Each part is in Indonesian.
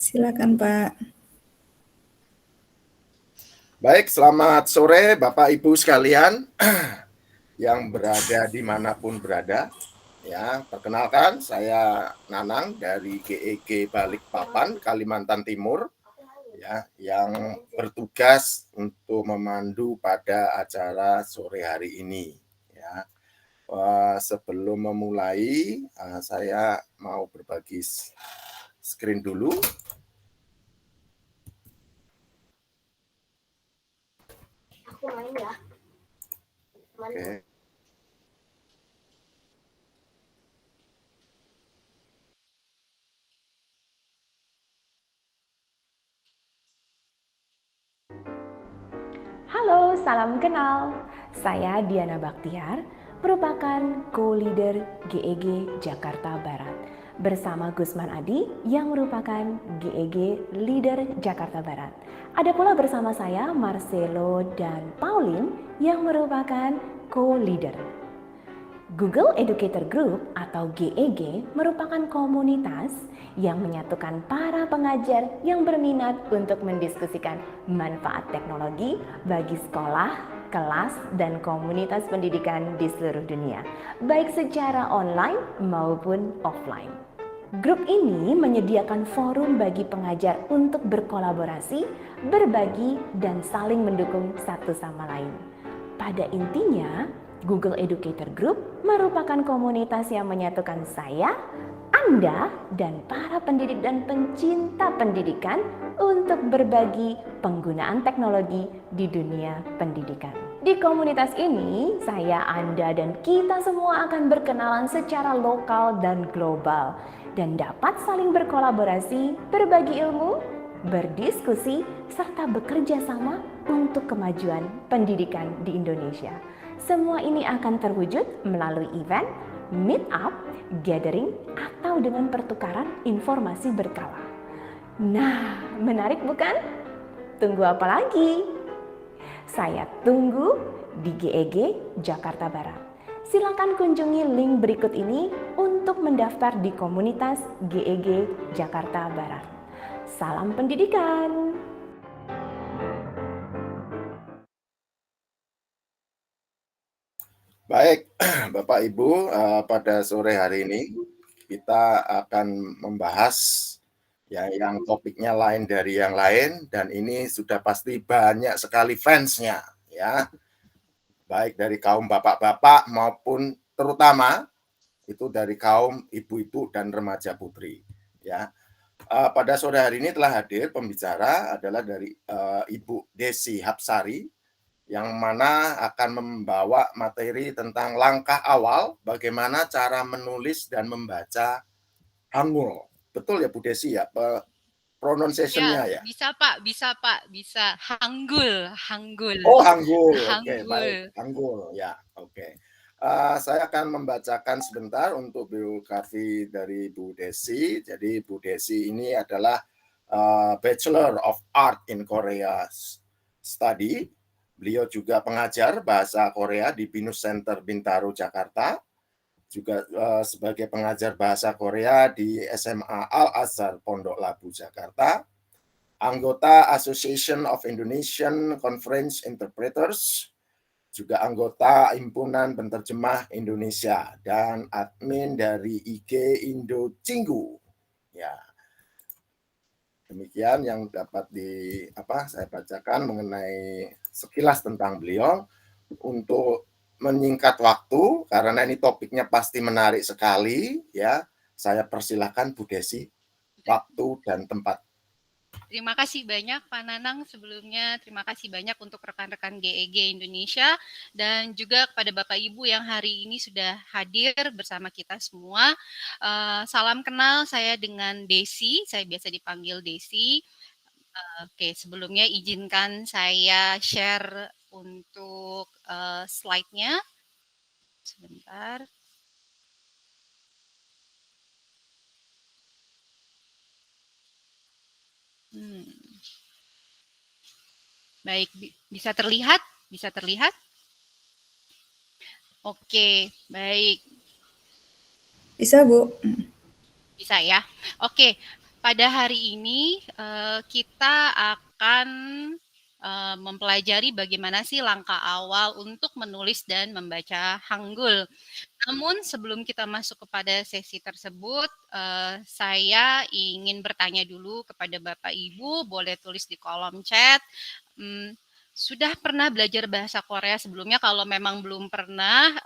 Silakan, Pak. Baik, selamat sore Bapak Ibu sekalian yang berada dimanapun berada. Ya, perkenalkan saya Nanang dari GEG Balikpapan, Kalimantan Timur, ya, yang bertugas untuk memandu pada acara sore hari ini. Ya, sebelum memulai, saya mau berbagi screen dulu. Aku main ya. Oke. Halo, salam kenal. Saya Diana Baktiar, merupakan co-leader GEG Jakarta Barat bersama Gusman Adi yang merupakan GEG Leader Jakarta Barat. Ada pula bersama saya Marcelo dan Pauline yang merupakan co-leader. Google Educator Group atau GEG merupakan komunitas yang menyatukan para pengajar yang berminat untuk mendiskusikan manfaat teknologi bagi sekolah, kelas, dan komunitas pendidikan di seluruh dunia, baik secara online maupun offline. Grup ini menyediakan forum bagi pengajar untuk berkolaborasi, berbagi, dan saling mendukung satu sama lain. Pada intinya, Google Educator Group merupakan komunitas yang menyatukan saya, Anda, dan para pendidik dan pencinta pendidikan untuk berbagi penggunaan teknologi di dunia pendidikan. Di komunitas ini, saya, Anda, dan kita semua akan berkenalan secara lokal dan global dan dapat saling berkolaborasi, berbagi ilmu, berdiskusi, serta bekerja sama untuk kemajuan pendidikan di Indonesia. Semua ini akan terwujud melalui event, meet up, gathering, atau dengan pertukaran informasi berkala. Nah, menarik bukan? Tunggu apa lagi? Saya tunggu di GEG Jakarta Barat. Silakan kunjungi link berikut ini untuk mendaftar di komunitas GEG Jakarta Barat. Salam pendidikan! Baik, Bapak Ibu, pada sore hari ini kita akan membahas ya yang topiknya lain dari yang lain dan ini sudah pasti banyak sekali fansnya ya, baik dari kaum bapak-bapak maupun terutama itu dari kaum ibu-ibu dan remaja putri ya. Pada sore hari ini telah hadir pembicara adalah dari Ibu Desi Hapsari yang mana akan membawa materi tentang langkah awal bagaimana cara menulis dan membaca Hangul. Betul ya Bu Desi ya? Pronunciation-nya ya? Bisa Pak, bisa. Hanggul. Oh, Hangul. Oke, baik. Hanggul. Hangul ya. Oke. Saya akan membacakan sebentar untuk biografi dari Bu Desi. Jadi Bu Desi ini adalah Bachelor of Art in Korea Study. Beliau juga pengajar bahasa Korea di Binus Center Bintaro, Jakarta. Juga sebagai pengajar bahasa Korea di SMA Al-Azhar Pondok Labu, Jakarta. Anggota Association of Indonesian Conference Interpreters, juga anggota Himpunan Penterjemah Indonesia, dan admin dari IG Indo Cinggu. Ya, demikian yang dapat saya bacakan mengenai sekilas tentang beliau. Untuk menyingkat waktu, karena ini topiknya pasti menarik sekali, ya, saya persilahkan Bu Desi, waktu dan tempat. Terima kasih banyak Pak Nanang sebelumnya. Terima kasih banyak untuk rekan-rekan GEG Indonesia dan juga kepada Bapak Ibu yang hari ini sudah hadir bersama kita semua. Salam kenal, saya dengan Desi. Saya biasa dipanggil Desi. Oke, sebelumnya izinkan saya share untuk slide-nya. Sebentar. Baik, bisa terlihat? Bisa terlihat? Oke, baik. Bisa, Bu. Bisa ya. Oke, pada hari ini kita akan mempelajari bagaimana sih langkah awal untuk menulis dan membaca Hangul. Namun sebelum kita masuk kepada sesi tersebut, saya ingin bertanya dulu kepada Bapak Ibu, boleh tulis di kolom chat. Sudah pernah belajar bahasa Korea sebelumnya? Kalau memang belum pernah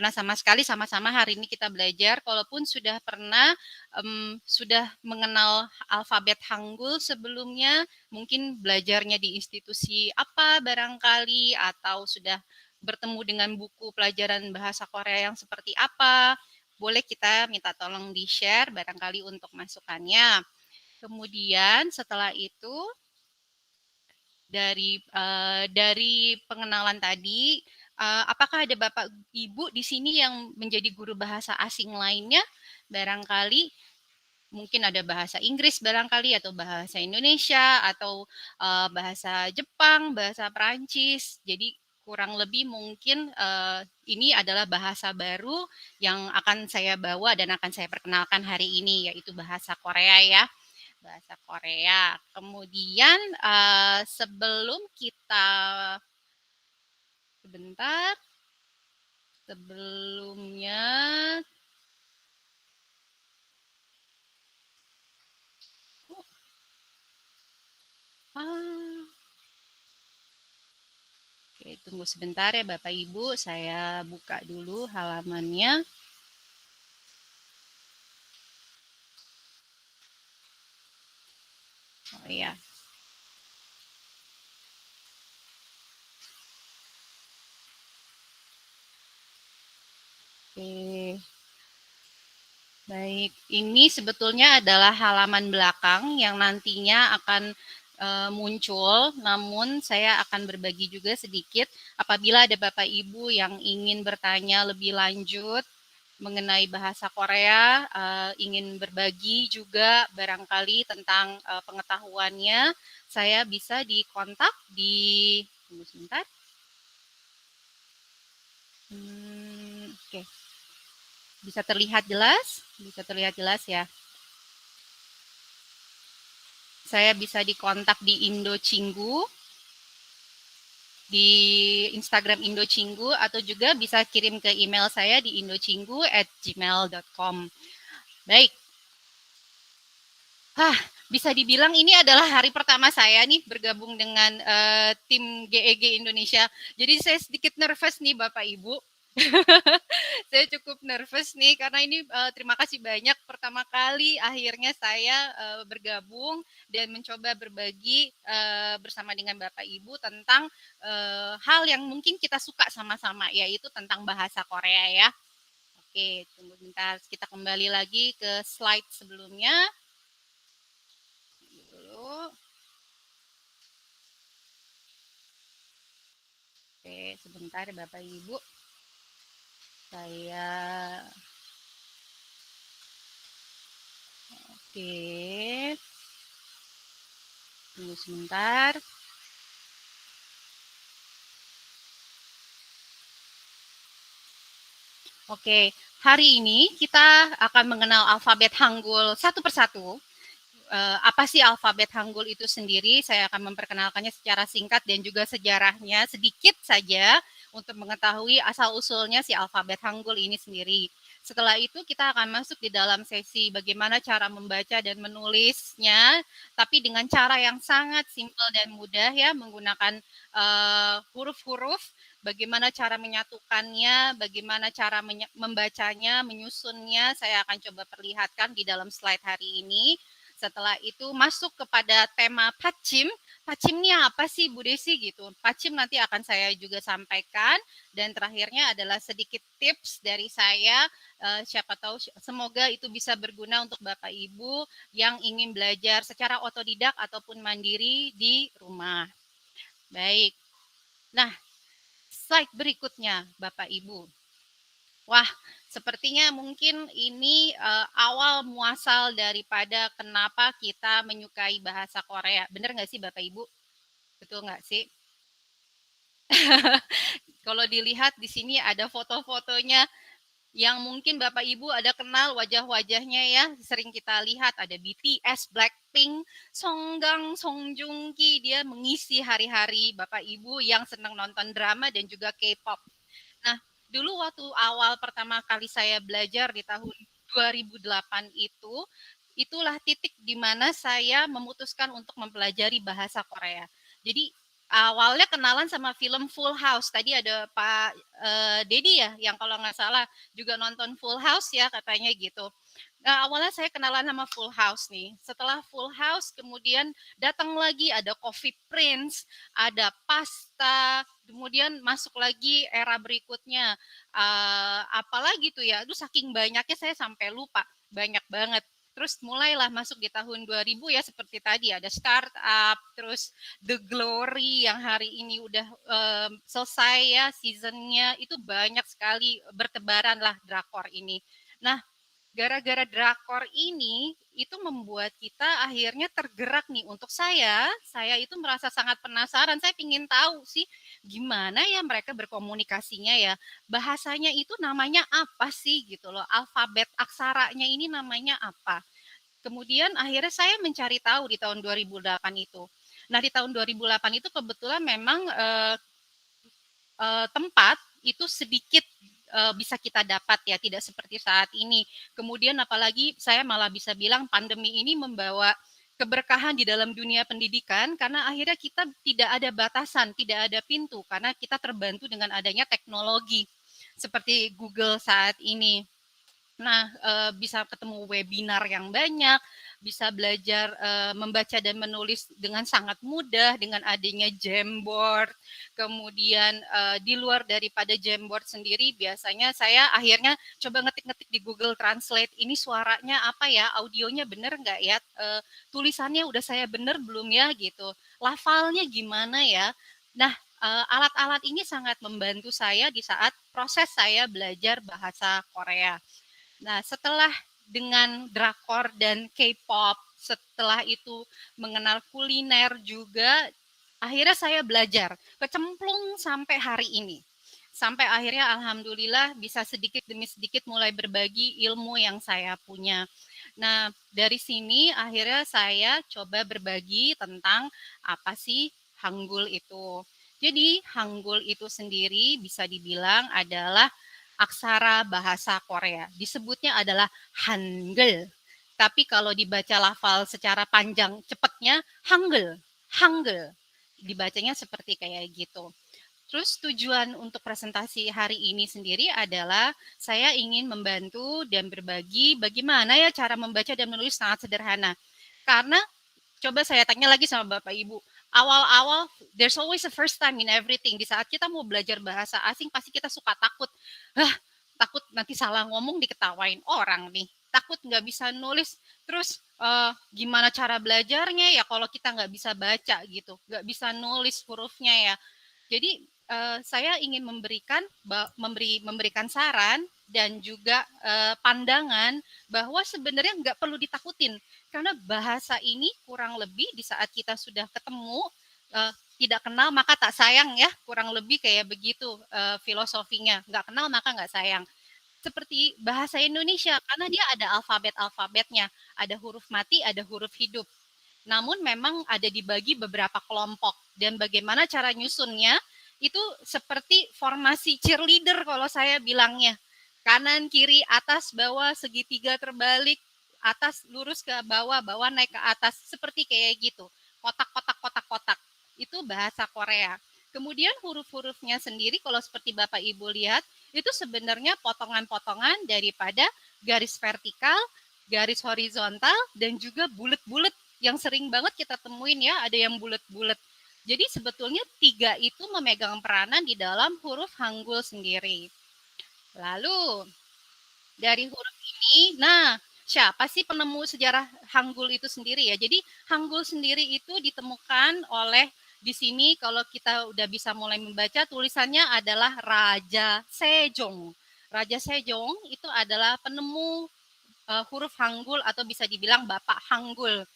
sama sekali, sama-sama hari ini kita belajar. Kalaupun sudah pernah, sudah mengenal alfabet Hangul sebelumnya, mungkin belajarnya di institusi apa barangkali, atau sudah bertemu dengan buku pelajaran bahasa Korea yang seperti apa, boleh kita minta tolong di-share barangkali untuk masukannya. Kemudian setelah itu dari pengenalan tadi, apakah ada Bapak Ibu di sini yang menjadi guru bahasa asing lainnya? Barangkali mungkin ada bahasa Inggris barangkali, atau bahasa Indonesia, atau bahasa Jepang, bahasa Perancis. Jadi kurang lebih mungkin ini adalah bahasa baru yang akan saya bawa dan akan saya perkenalkan hari ini, yaitu bahasa Korea ya. Bahasa Korea. Kemudian sebelum kita sebentar, sebelumnya Oke, tunggu sebentar ya Bapak Ibu, saya buka dulu halamannya. Oh iya. Oke. Baik, ini sebetulnya adalah halaman belakang yang nantinya akan muncul, namun saya akan berbagi juga sedikit apabila ada Bapak Ibu yang ingin bertanya lebih lanjut mengenai bahasa Korea, ingin berbagi juga barangkali tentang pengetahuannya, saya bisa dikontak di, tunggu sebentar. Oke. Bisa terlihat jelas? Bisa terlihat jelas ya. Saya bisa dikontak di Indocinggu, di Instagram Indocinggu, atau juga bisa kirim ke email saya di indocinggu@gmail.com. Baik. Bisa dibilang ini adalah hari pertama saya nih bergabung dengan tim GEG Indonesia. Jadi saya sedikit nervous nih Bapak Ibu. Saya cukup nervous nih karena ini terima kasih banyak pertama kali akhirnya saya bergabung dan mencoba berbagi bersama dengan Bapak Ibu tentang hal yang mungkin kita suka sama-sama, yaitu tentang bahasa Korea ya. Oke, tunggu bentar, kita kembali lagi ke slide sebelumnya. Dulu. Oke, sebentar Bapak Ibu. Oke. Tunggu sebentar. Oke, hari ini kita akan mengenal alfabet Hangul satu persatu. Apa sih alfabet Hangul itu sendiri? Saya akan memperkenalkannya secara singkat dan juga sejarahnya sedikit saja untuk mengetahui asal-usulnya si alfabet Hangul ini sendiri. Setelah itu kita akan masuk di dalam sesi bagaimana cara membaca dan menulisnya, tapi dengan cara yang sangat simpel dan mudah ya, menggunakan huruf-huruf, bagaimana cara menyatukannya, bagaimana cara membacanya, menyusunnya, saya akan coba perlihatkan di dalam slide hari ini. Setelah itu masuk kepada tema Pacim. Pacim ini apa sih Bu Desi gitu. Pacim nanti akan saya juga sampaikan. Dan terakhirnya adalah sedikit tips dari saya. Siapa tahu semoga itu bisa berguna untuk Bapak Ibu yang ingin belajar secara otodidak ataupun mandiri di rumah. Baik. Nah, slide berikutnya Bapak Ibu. Wah, sepertinya mungkin ini awal muasal daripada kenapa kita menyukai bahasa Korea. Bener nggak sih Bapak Ibu? Betul nggak sih? Kalau dilihat di sini ada foto-fotonya yang mungkin Bapak Ibu ada kenal wajah-wajahnya ya, sering kita lihat ada BTS, Blackpink, Songgang, Song Joong Ki, dia mengisi hari-hari Bapak Ibu yang senang nonton drama dan juga K-pop. Nah, dulu waktu awal pertama kali saya belajar di tahun 2008 itulah titik di mana saya memutuskan untuk mempelajari bahasa Korea. Jadi awalnya kenalan sama film Full House. Tadi ada Pak Dedi ya, yang kalau nggak salah juga nonton Full House ya katanya gitu. Nah, awalnya saya kenalan sama Full House nih. Setelah Full House, kemudian datang lagi ada Coffee Prince, ada Pasta, kemudian masuk lagi era berikutnya. Apalagi tuh ya, itu saking banyaknya saya sampai lupa, banyak banget. Terus mulailah masuk di tahun 2000 ya seperti tadi ada Startup, terus The Glory yang hari ini udah selesai ya seasonnya, itu banyak sekali bertebaran lah drakor ini. Nah, gara-gara drakor ini itu membuat kita akhirnya tergerak nih. Untuk saya itu merasa sangat penasaran. Saya ingin tahu sih gimana ya mereka berkomunikasinya ya. Bahasanya itu namanya apa sih gitu loh. Alfabet aksaranya ini namanya apa. Kemudian akhirnya saya mencari tahu di tahun 2008 itu. Nah, di tahun 2008 itu kebetulan memang tempat itu sedikit bisa kita dapat ya, tidak seperti saat ini. Kemudian apalagi saya malah bisa bilang pandemi ini membawa keberkahan di dalam dunia pendidikan karena akhirnya kita tidak ada batasan, tidak ada pintu karena kita terbantu dengan adanya teknologi seperti Google saat ini. Nah, bisa ketemu webinar yang banyak, bisa belajar membaca dan menulis dengan sangat mudah dengan adanya Jamboard. Kemudian di luar daripada Jamboard sendiri, biasanya saya akhirnya coba ngetik-ngetik di Google Translate. Ini suaranya apa ya? Audionya bener nggak ya? Tulisannya udah saya bener belum ya? Gitu. Lafalnya gimana ya? Nah, alat-alat ini sangat membantu saya di saat proses saya belajar bahasa Korea. Nah, setelah dengan drakor dan K-pop, setelah itu mengenal kuliner juga, akhirnya saya belajar, kecemplung sampai hari ini. Sampai akhirnya alhamdulillah bisa sedikit demi sedikit mulai berbagi ilmu yang saya punya. Nah, dari sini akhirnya saya coba berbagi tentang apa sih Hangul itu. Jadi Hangul itu sendiri bisa dibilang adalah aksara bahasa Korea. Disebutnya adalah Hangul. Tapi kalau dibaca lafal secara panjang cepatnya Hangul, Hangul. Dibacanya seperti kayak gitu. Terus tujuan untuk presentasi hari ini sendiri adalah saya ingin membantu dan berbagi bagaimana ya cara membaca dan menulis sangat sederhana. Karena coba saya tanya lagi sama Bapak Ibu, awal-awal there's always a first time in everything. Di saat kita mau belajar bahasa asing pasti kita suka takut. Takut nanti salah ngomong diketawain orang nih. Takut nggak bisa nulis. Terus gimana cara belajarnya ya kalau kita nggak bisa baca gitu, nggak bisa nulis hurufnya ya. Jadi saya ingin memberikan saran dan juga pandangan bahwa sebenarnya nggak perlu ditakutin karena bahasa ini kurang lebih di saat kita sudah ketemu tidak kenal maka tak sayang ya, kurang lebih kayak begitu filosofinya. Nggak kenal maka nggak sayang. Seperti bahasa Indonesia karena dia ada alfabet-alfabetnya, ada huruf mati, ada huruf hidup. Namun memang ada dibagi beberapa kelompok dan bagaimana cara nyusunnya itu seperti formasi cheerleader kalau saya bilangnya. Kanan, kiri, atas, bawah, segitiga terbalik, atas lurus ke bawah, bawah naik ke atas, seperti kayak gitu. Kotak-kotak, kotak-kotak. Itu bahasa Korea. Kemudian huruf-hurufnya sendiri kalau seperti Bapak Ibu lihat, itu sebenarnya potongan-potongan daripada garis vertikal, garis horizontal, dan juga bulat-bulat yang sering banget kita temuin ya, ada yang bulat-bulat. Jadi sebetulnya 3 itu memegang peranan di dalam huruf Hangul sendiri. Lalu dari huruf ini, nah siapa sih penemu sejarah Hangul itu sendiri ya? Jadi Hangul sendiri itu ditemukan oleh di sini kalau kita udah bisa mulai membaca tulisannya adalah Raja Sejong. Raja Sejong itu adalah penemu huruf Hangul atau bisa dibilang Bapak Hangul.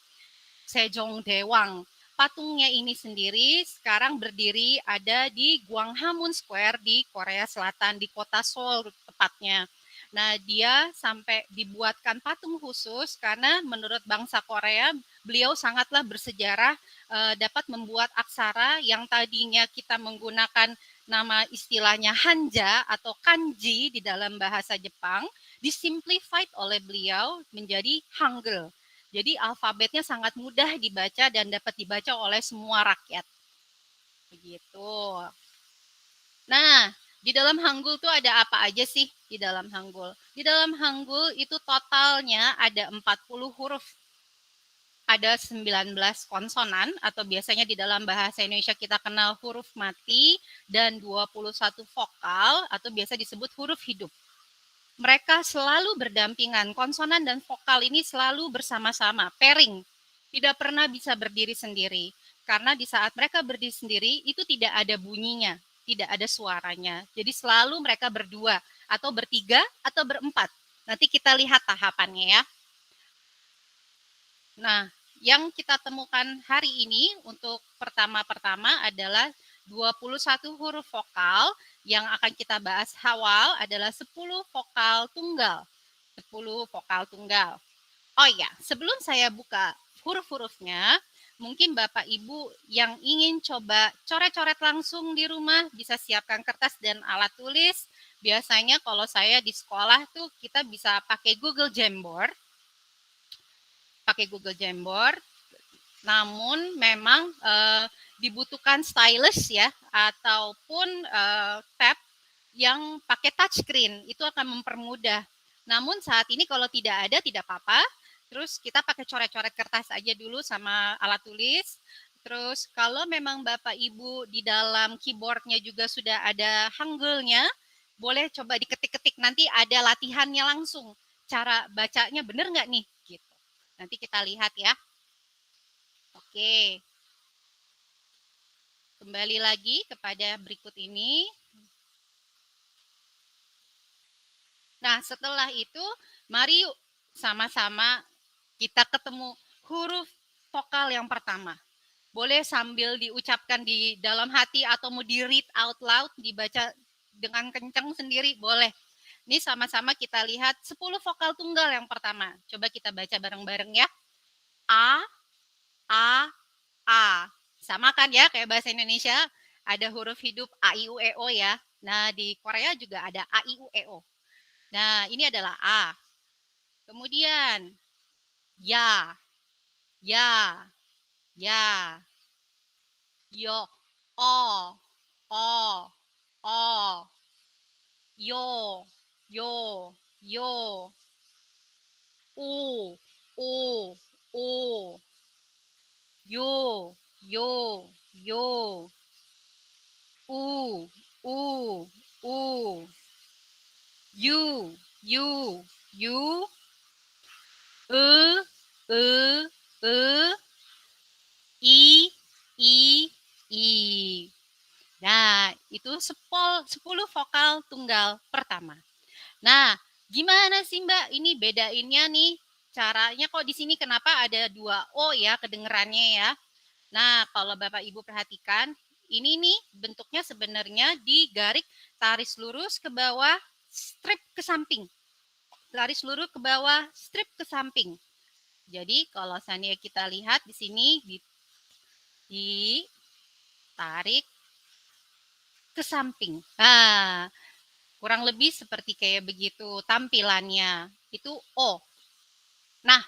Sejong Dewang. Patungnya ini sendiri sekarang berdiri ada di Gwanghwamun Square di Korea Selatan, di kota Seoul tepatnya. Nah, dia sampai dibuatkan patung khusus karena menurut bangsa Korea, beliau sangatlah bersejarah dapat membuat aksara yang tadinya kita menggunakan nama istilahnya hanja atau kanji di dalam bahasa Jepang, disimplified oleh beliau menjadi hangul. Jadi alfabetnya sangat mudah dibaca dan dapat dibaca oleh semua rakyat. Begitu. Nah, di dalam Hangul tuh ada apa aja sih di dalam Hangul? Di dalam Hangul itu totalnya ada 40 huruf. Ada 19 konsonan atau biasanya di dalam bahasa Indonesia kita kenal huruf mati dan 21 vokal atau biasa disebut huruf hidup. Mereka selalu berdampingan, konsonan dan vokal ini selalu bersama-sama, pairing. Tidak pernah bisa berdiri sendiri. Karena di saat mereka berdiri sendiri, itu tidak ada bunyinya, tidak ada suaranya. Jadi selalu mereka berdua, atau bertiga, atau berempat. Nanti kita lihat tahapannya ya. Nah, yang kita temukan hari ini untuk pertama-pertama adalah 21 huruf vokal, yang akan kita bahas awal adalah 10 vokal tunggal. 10 vokal tunggal. Oh ya, sebelum saya buka huruf-hurufnya, mungkin Bapak Ibu yang ingin coba coret-coret langsung di rumah, bisa siapkan kertas dan alat tulis. Biasanya kalau saya di sekolah tuh kita bisa pakai Google Jamboard. Namun memang dibutuhkan stylus ya, ataupun tab yang pakai touchscreen, itu akan mempermudah. Namun saat ini kalau tidak ada, tidak apa-apa. Terus kita pakai coret-coret kertas aja dulu sama alat tulis. Terus kalau memang Bapak Ibu di dalam keyboardnya juga sudah ada hangulnya, boleh coba diketik-ketik, nanti ada latihannya langsung. Cara bacanya benar nggak nih? Gitu. Nanti kita lihat ya. Oke. Kembali lagi kepada berikut ini. Nah, setelah itu, mari yuk sama-sama kita ketemu huruf vokal yang pertama. Boleh sambil diucapkan di dalam hati atau mau di-read out loud, dibaca dengan kencang sendiri, boleh. Ini sama-sama kita lihat 10 vokal tunggal yang pertama. Coba kita baca bareng-bareng ya. A, A, A. Sama kan ya kayak bahasa Indonesia, ada huruf hidup A, I, U, E, O ya. Nah, di Korea juga ada A, I, U, E, O. Nah, ini adalah A. Kemudian, ya, ya, ya, yo, o, yo, yo, yo, u, yo, yo, u, you, you, e, I. Nah, itu 10 vokal tunggal pertama. Nah, gimana sih Mbak ini bedainnya nih? Caranya kok di sini kenapa ada 2 O ya kedengerannya ya? Nah, kalau Bapak Ibu perhatikan, ini nih bentuknya sebenarnya digaris taris lurus ke bawah, strip ke samping. Garis lurus ke bawah, strip ke samping. Jadi kalau seandainya kita lihat di sini ditarik ke samping. Nah, kurang lebih seperti kayak begitu tampilannya. Itu O. Nah,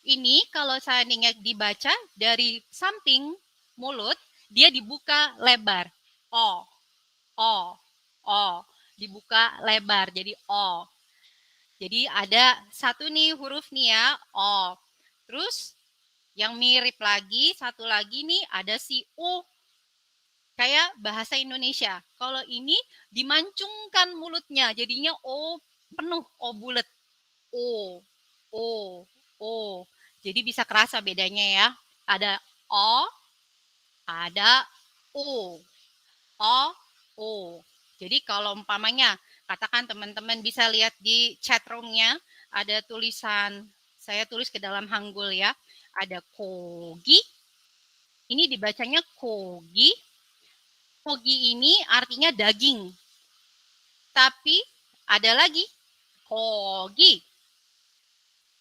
ini kalau seandainya dibaca dari samping mulut, dia dibuka lebar. O, O. Dibuka lebar, jadi O. Jadi ada satu nih huruf nih ya, O. Terus yang mirip lagi, satu lagi nih ada si U. Kayak bahasa Indonesia. Kalau ini dimancungkan mulutnya, jadinya O penuh, O bulat. O, O. Jadi bisa kerasa bedanya ya. Ada O, ada O. O. Jadi kalau umpamanya, katakan teman-teman bisa lihat di chat room-nya, ada tulisan, saya tulis ke dalam Hangul ya, ada kogi, ini dibacanya kogi. Kogi ini artinya daging. Tapi Ada lagi kogi.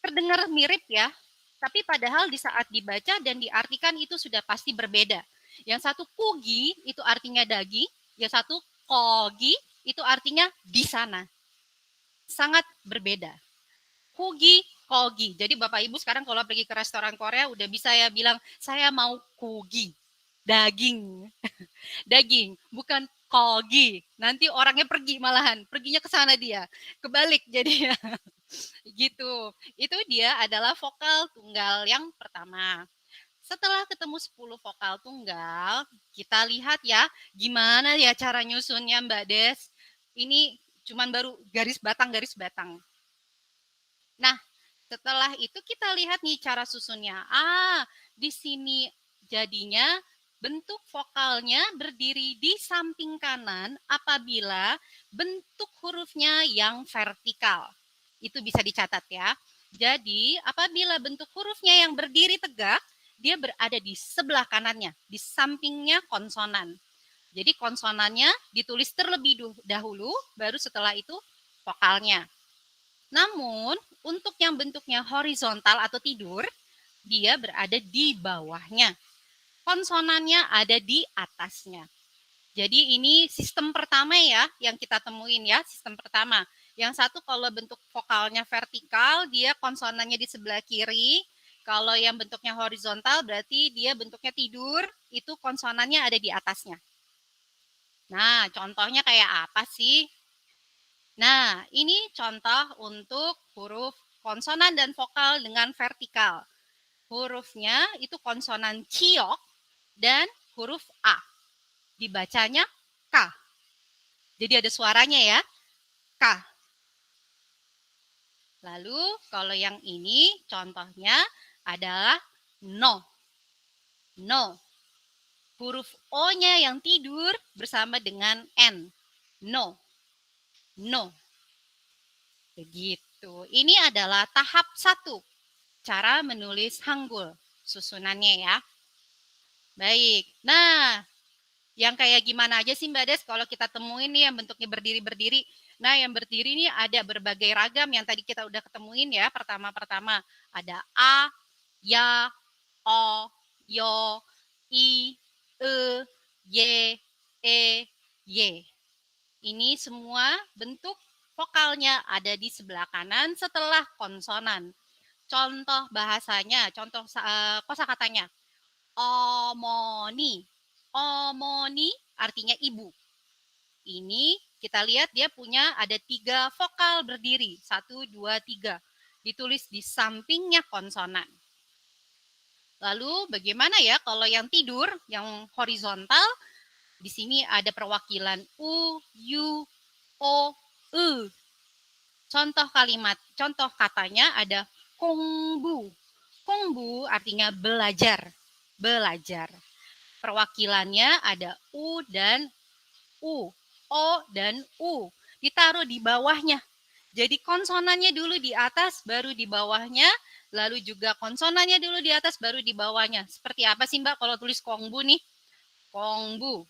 Terdengar mirip ya, tapi padahal di saat dibaca dan diartikan itu sudah pasti berbeda. Yang satu kugi itu artinya daging, yang satu kogi itu artinya di sana. Sangat berbeda. Kugi, kogi. Jadi Bapak Ibu sekarang kalau pergi ke restoran Korea udah bisa ya bilang, saya mau kugi, daging. Daging, bukan kogi. Nanti orangnya pergi malahan, perginya ke sana dia. Kebalik jadinya. Gitu. Itu dia adalah vokal tunggal yang pertama. Setelah ketemu 10 vokal tunggal, kita lihat ya gimana ya cara nyusunnya Mbak Des. Ini cuman baru garis batang. Nah, setelah itu kita lihat nih cara susunnya. Di sini jadinya bentuk vokalnya berdiri di samping kanan apabila bentuk hurufnya yang vertikal. Itu bisa dicatat ya. Jadi, apabila bentuk hurufnya yang berdiri tegak, dia berada di sebelah kanannya, di sampingnya konsonan. Jadi konsonannya ditulis terlebih dahulu, baru setelah itu vokalnya. Namun, untuk yang bentuknya horizontal atau tidur, dia berada di bawahnya. Konsonannya ada di atasnya. Jadi ini sistem pertama ya yang kita temuin ya, sistem pertama. Yang satu kalau bentuk vokalnya vertikal, dia konsonannya di sebelah kiri. Kalau yang bentuknya horizontal berarti dia bentuknya tidur, itu konsonannya ada di atasnya. Nah, contohnya kayak apa sih? Nah, ini contoh untuk huruf konsonan dan vokal dengan vertikal. Hurufnya itu konsonan ciok dan huruf A. Dibacanya K. Jadi ada suaranya ya, K. Lalu kalau yang ini contohnya adalah no. No. Huruf O-nya yang tidur bersama dengan N. No. No. Begitu. Ini adalah tahap 1. Cara menulis Hangul. Susunannya ya. Baik. Nah, yang kayak gimana aja sih Mbak Des kalau kita temuin nih yang bentuknya berdiri-berdiri. Nah, yang berdiri ini ada berbagai ragam yang tadi kita udah ketemuin ya. Pertama-pertama ada A, Ya, O, Yo, I, E, Y, E, Y. Ini semua bentuk vokalnya ada di sebelah kanan setelah konsonan. Contoh bahasanya, contoh kosakatanya. Omoni. Omoni artinya ibu. Ini kita lihat dia punya ada 3 vokal berdiri. 1, 2, 3. Ditulis di sampingnya konsonan. Lalu bagaimana ya kalau yang tidur, yang horizontal, di sini ada perwakilan U, U, O, E. Contoh kalimat, contoh katanya ada kongbu. Kongbu artinya belajar. Belajar. Perwakilannya ada U dan U. O dan U. Ditaruh di bawahnya. Jadi konsonannya dulu di atas, baru di bawahnya. Lalu juga konsonannya dulu di atas, baru di bawahnya. Seperti apa sih Mbak kalau tulis kongbu nih? Kongbu.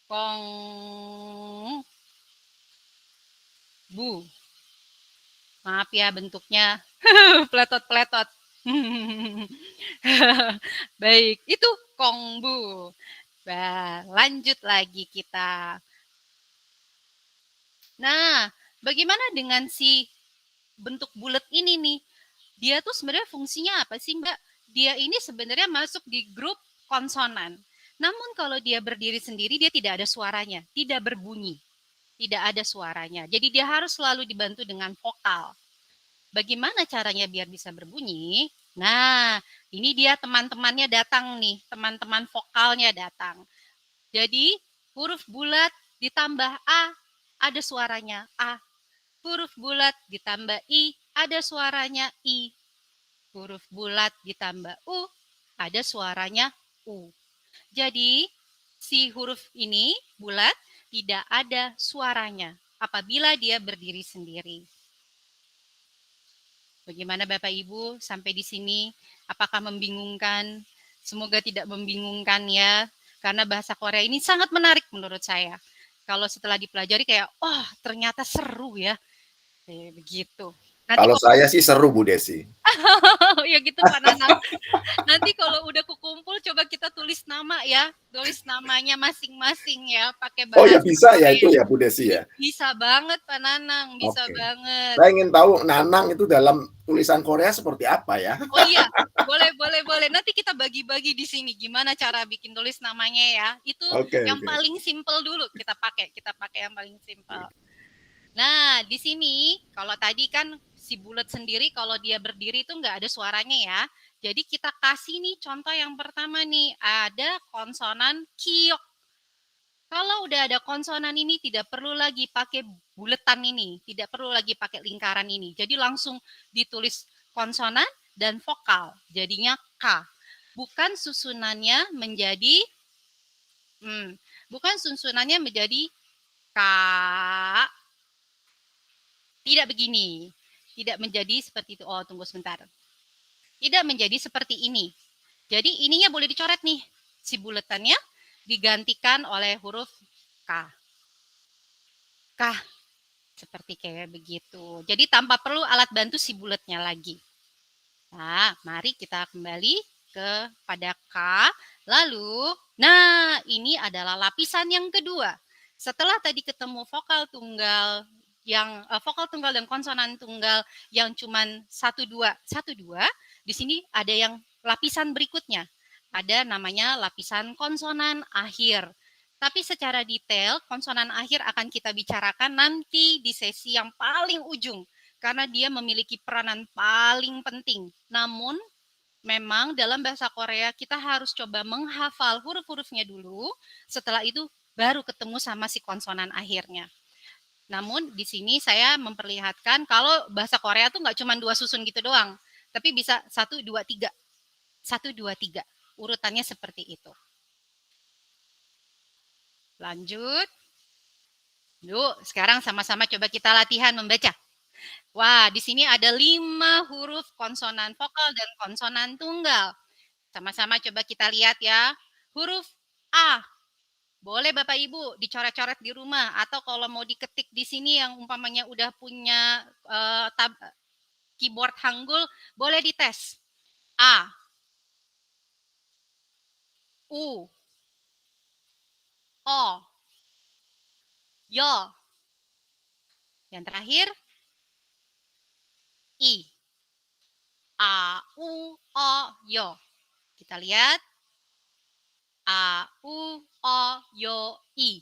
Kongbu. Maaf ya bentuknya peletot-peletot. Baik, itu kongbu. Nah, lanjut lagi kita. Nah, bagaimana dengan si bentuk bulat ini nih? Dia tuh sebenarnya fungsinya apa sih, Mbak? Dia ini sebenarnya masuk di grup konsonan. Namun kalau dia berdiri sendiri, dia tidak ada suaranya, tidak berbunyi, tidak ada suaranya. Jadi dia harus selalu dibantu dengan vokal. Bagaimana caranya biar bisa berbunyi? Nah, ini dia teman-temannya datang nih, teman-teman vokalnya datang. Jadi huruf bulat ditambah A, ada suaranya A. Huruf bulat ditambah I, ada suaranya I. Huruf bulat ditambah U, ada suaranya U. Jadi si huruf ini bulat tidak ada suaranya apabila dia berdiri sendiri. Bagaimana Bapak Ibu sampai di sini? Apakah membingungkan? Semoga tidak membingungkan ya. Karena bahasa Korea ini sangat menarik menurut saya. Kalau setelah dipelajari kayak, oh ternyata seru ya. Begitu. Nanti Kalau saya sih seru Bu Desi. ya gitu Pak Nanang. Nanti kalau udah kukumpul coba kita tulis nama ya. Tulis namanya masing-masing ya pakai Oh ya bahasa bisa ya Korea. itu ya Bu Desi ya? Bisa banget Pak Nanang, bisa Oke. banget. Saya ingin tahu Nanang itu dalam tulisan Korea seperti apa ya? Oh iya, boleh. Nanti kita bagi-bagi di sini gimana cara bikin tulis namanya ya. Itu Oke, yang oke. paling simple dulu kita pakai yang paling simple. Nah, di sini kalau tadi kan si bulat sendiri kalau dia berdiri itu nggak ada suaranya ya. Jadi kita kasih nih contoh yang pertama nih, ada konsonan kiok. Kalau udah ada konsonan ini tidak perlu lagi pakai buletan ini, tidak perlu lagi pakai lingkaran ini. Jadi langsung ditulis konsonan dan vokal, jadinya K. Bukan susunannya menjadi K. Tidak begini. Tidak menjadi seperti itu. Oh, tunggu sebentar. Tidak menjadi seperti ini. Jadi ininya boleh dicoret nih. Si buletannya digantikan oleh huruf K. K. Seperti kayak begitu. Jadi tanpa perlu alat bantu si bulatnya lagi. Nah, mari kita kembali kepada K. Lalu, nah ini adalah lapisan yang kedua. Setelah tadi ketemu vokal tunggal dan konsonan tunggal yang cuman 1 2 1 2, di sini ada yang lapisan berikutnya. Ada namanya lapisan konsonan akhir. Tapi secara detail konsonan akhir akan kita bicarakan nanti di sesi yang paling ujung karena dia memiliki peranan paling penting. Namun memang dalam bahasa Korea kita harus coba menghafal huruf-hurufnya dulu, setelah itu baru ketemu sama si konsonan akhirnya. Namun di sini saya memperlihatkan kalau bahasa Korea tuh nggak cuma 2 susun gitu doang, tapi bisa 1 2 3. 1 2 3. Urutannya seperti itu. Lanjut. Yuk, sekarang sama-sama coba kita latihan membaca. Wah, di sini ada 5 huruf konsonan vokal dan konsonan tunggal. Sama-sama coba kita lihat ya. Huruf A. Boleh Bapak Ibu dicoret-coret di rumah atau kalau mau diketik di sini yang umpamanya udah punya keyboard Hangul, boleh dites. A. U. O. Yo. Yang terakhir I. A, U, O, Yo. Kita lihat. A, U, O, Yo, I.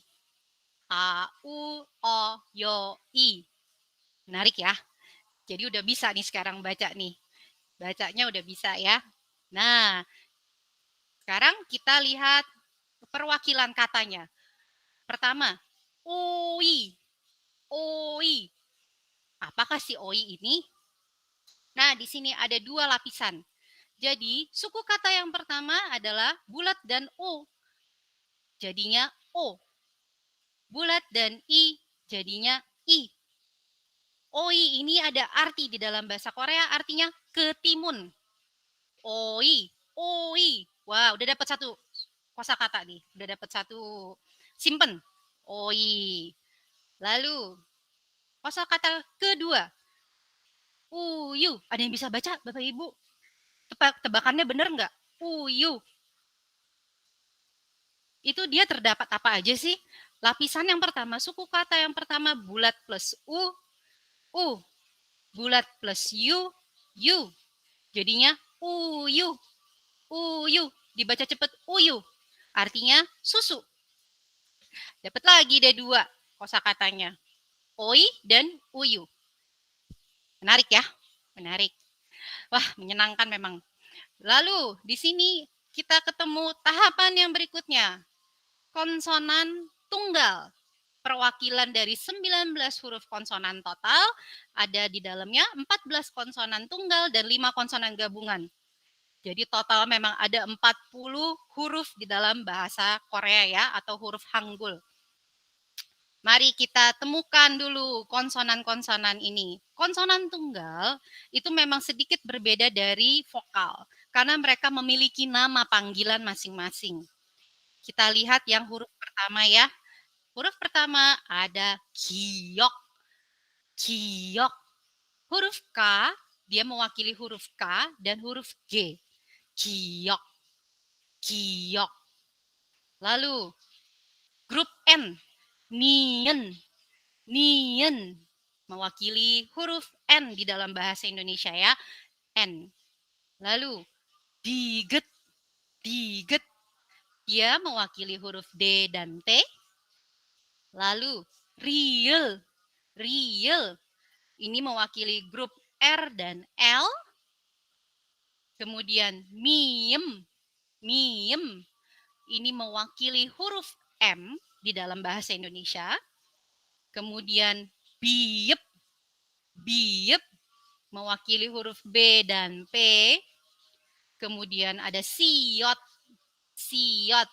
A, U, O, Yo, I. Menarik ya. Jadi udah bisa nih sekarang baca nih. Bacanya udah bisa ya. Nah, sekarang kita lihat perwakilan katanya. Pertama, oi. Oi. Apakah si oi ini? Nah, di sini ada 2 lapisan. Jadi, suku kata yang pertama adalah bulat dan O. Jadinya O. Bulat dan I jadinya I. Oi ini ada arti di dalam bahasa Korea, artinya ketimun. Oi, oi. Wah, udah dapat 1 kosakata nih. Udah dapat 1 simpen. Oi. Lalu, kosakata kedua. Uyu. Ada yang bisa baca, Bapak Ibu? Tebakannya benar nggak? Uyu. Itu dia terdapat apa aja sih? Lapisan yang pertama, suku kata yang pertama bulat plus U. Bulat plus U. Jadinya uyu. Dibaca cepat uyu. Artinya susu. Dapat lagi deh 2 kosakatanya. Oi dan uyu. Menarik ya? Menarik. Wah, menyenangkan memang. Lalu di sini kita ketemu tahapan yang berikutnya. Konsonan tunggal. Perwakilan dari 19 huruf konsonan total, ada di dalamnya 14 konsonan tunggal dan 5 konsonan gabungan. Jadi total memang ada 40 huruf di dalam bahasa Korea ya, atau huruf Hangul. Mari kita temukan dulu konsonan-konsonan ini. Konsonan tunggal itu memang sedikit berbeda dari vokal, karena mereka memiliki nama panggilan masing-masing. Kita lihat yang huruf pertama ya. Huruf pertama ada kiok. Kiok. Huruf K, dia mewakili huruf K dan huruf G. Kiok. Kiok. Lalu, grup N. Nien. Nien. Mewakili huruf N di dalam bahasa Indonesia ya. N. Lalu, diget. Diget. Dia mewakili huruf D dan T. Lalu, real. Real. Ini mewakili grup R dan L. Kemudian miem. Miem. Ini mewakili huruf M di dalam bahasa Indonesia. Kemudian biep. Biep mewakili huruf B dan P. Kemudian ada siot. Siot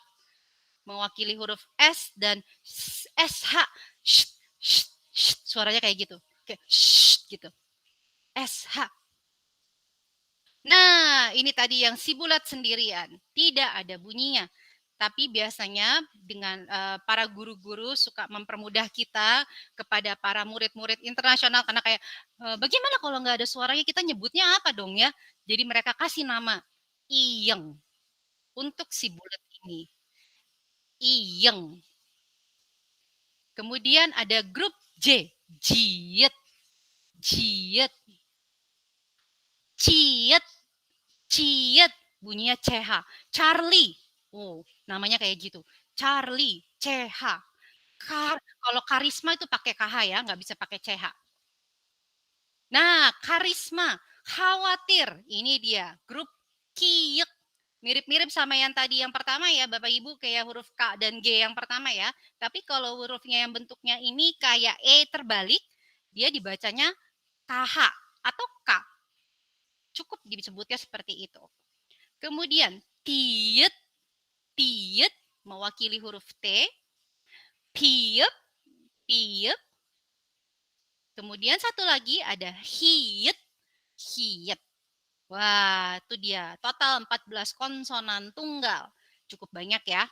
mewakili huruf S dan SH. Shh, shh, shh. Suaranya kayak gitu. Kayak shh, gitu. SH. Nah, ini tadi yang si bulat sendirian. Tidak ada bunyinya. Tapi biasanya dengan para guru-guru suka mempermudah kita kepada para murid-murid internasional. Karena kayak, bagaimana kalau nggak ada suaranya, kita nyebutnya apa dong ya? Jadi mereka kasih nama iyeng untuk si bulat ini. Iyeng. Kemudian ada grup J. Jiet. Jiet. Ciet. Ciet. Bunyinya CH. Charlie. Oh, namanya kayak gitu. Charlie. CH. Kalau karisma itu pakai KH ya, nggak bisa pakai CH. Nah, karisma. Khawatir. Ini dia. Grup Kiek. Mirip-mirip sama yang tadi yang pertama ya, Bapak Ibu, kayak huruf K dan G yang pertama ya. Tapi kalau hurufnya yang bentuknya ini kayak E terbalik, dia dibacanya KH atau K. Cukup disebutnya seperti itu. Kemudian tiet, tiet mewakili huruf T, piep, piep. Kemudian satu lagi ada hiet, hiet. Wah, itu dia. Total 14 konsonan tunggal. Cukup banyak ya.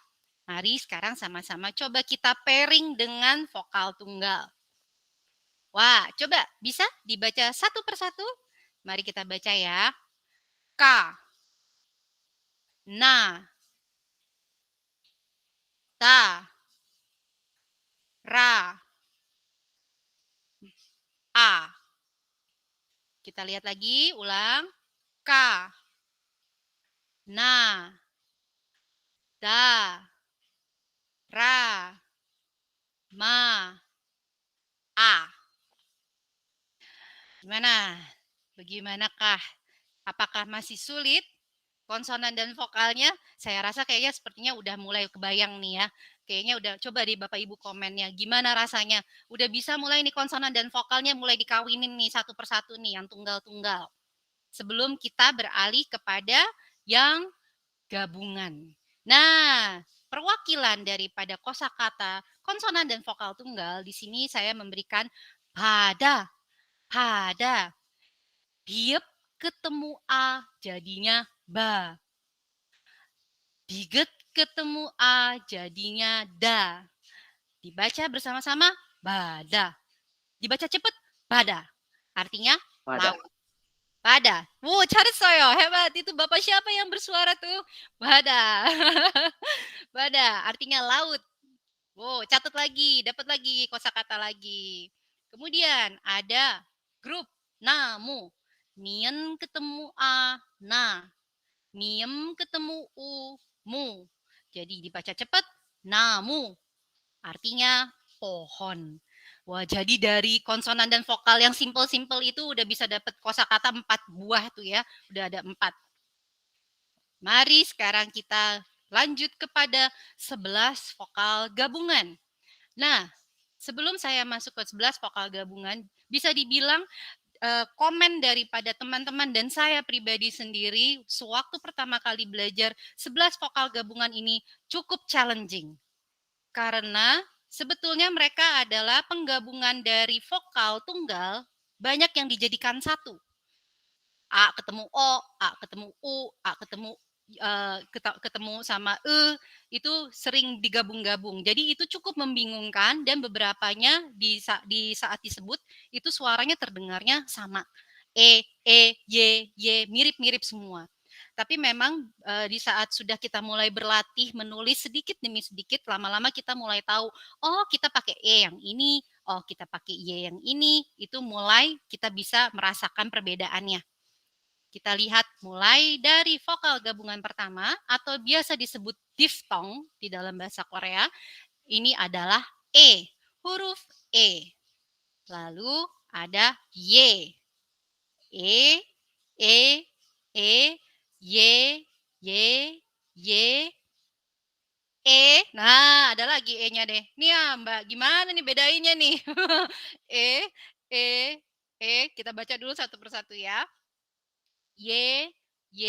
Mari sekarang sama-sama coba kita pairing dengan vokal tunggal. Wah, coba bisa dibaca satu persatu? Mari kita baca ya. K. Na. Ta. Ra. A. Kita lihat lagi, ulang. K. Na. Da. Ra. Ma. A. Gimana? Bagaimanakah? Apakah masih sulit konsonan dan vokalnya? Saya rasa kayaknya sepertinya udah mulai kebayang nih ya. Kayaknya udah, coba deh Bapak Ibu komennya. Gimana rasanya? Udah bisa mulai nih konsonan dan vokalnya mulai dikawinin nih satu persatu nih yang tunggal-tunggal. Sebelum kita beralih kepada yang gabungan. Nah, perwakilan daripada kosakata konsonan dan vokal tunggal di sini saya memberikan pada, pada. Diep ketemu A jadinya ba. Diget ketemu A jadinya da. Dibaca bersama-sama bada. Dibaca cepat bada. Artinya laut. Bada. Wow, 잘했어요. Hebat. Itu Bapak siapa yang bersuara tuh? Bada. Bada artinya laut. Wow, catat lagi, dapat lagi kosakata lagi. Kemudian ada grup namu. Mien ketemu A, na. Miem ketemu U, mu. Jadi dibaca cepat, namu. Artinya pohon. Wah, jadi dari konsonan dan vokal yang simpel-simpel itu udah bisa dapat kosakata 4 buah tuh ya. Udah ada 4. Mari sekarang kita lanjut kepada 11 vokal gabungan. Nah, sebelum saya masuk ke 11 vokal gabungan, bisa dibilang komen daripada teman-teman dan saya pribadi sendiri sewaktu pertama kali belajar 11 vokal gabungan ini cukup challenging. Karena sebetulnya mereka adalah penggabungan dari vokal tunggal banyak yang dijadikan satu. A ketemu O, A ketemu U, A ketemu ketemu sama itu sering digabung-gabung. Jadi itu cukup membingungkan dan beberapanya di saat disebut itu suaranya terdengarnya sama. Y, mirip-mirip semua. Tapi memang di saat sudah kita mulai berlatih menulis sedikit demi sedikit, lama-lama kita mulai tahu, oh kita pakai E yang ini, oh kita pakai Y yang ini, itu mulai kita bisa merasakan perbedaannya. Kita lihat mulai dari vokal gabungan pertama atau biasa disebut diftong di dalam bahasa Korea. Ini adalah E, huruf E. Lalu ada Y. E, E, E, Y, Y, Y, E. Nah, ada lagi E-nya deh. Nih ya, Mbak, gimana nih bedainnya nih? E, E, E. Kita baca dulu satu persatu ya. Y, Y,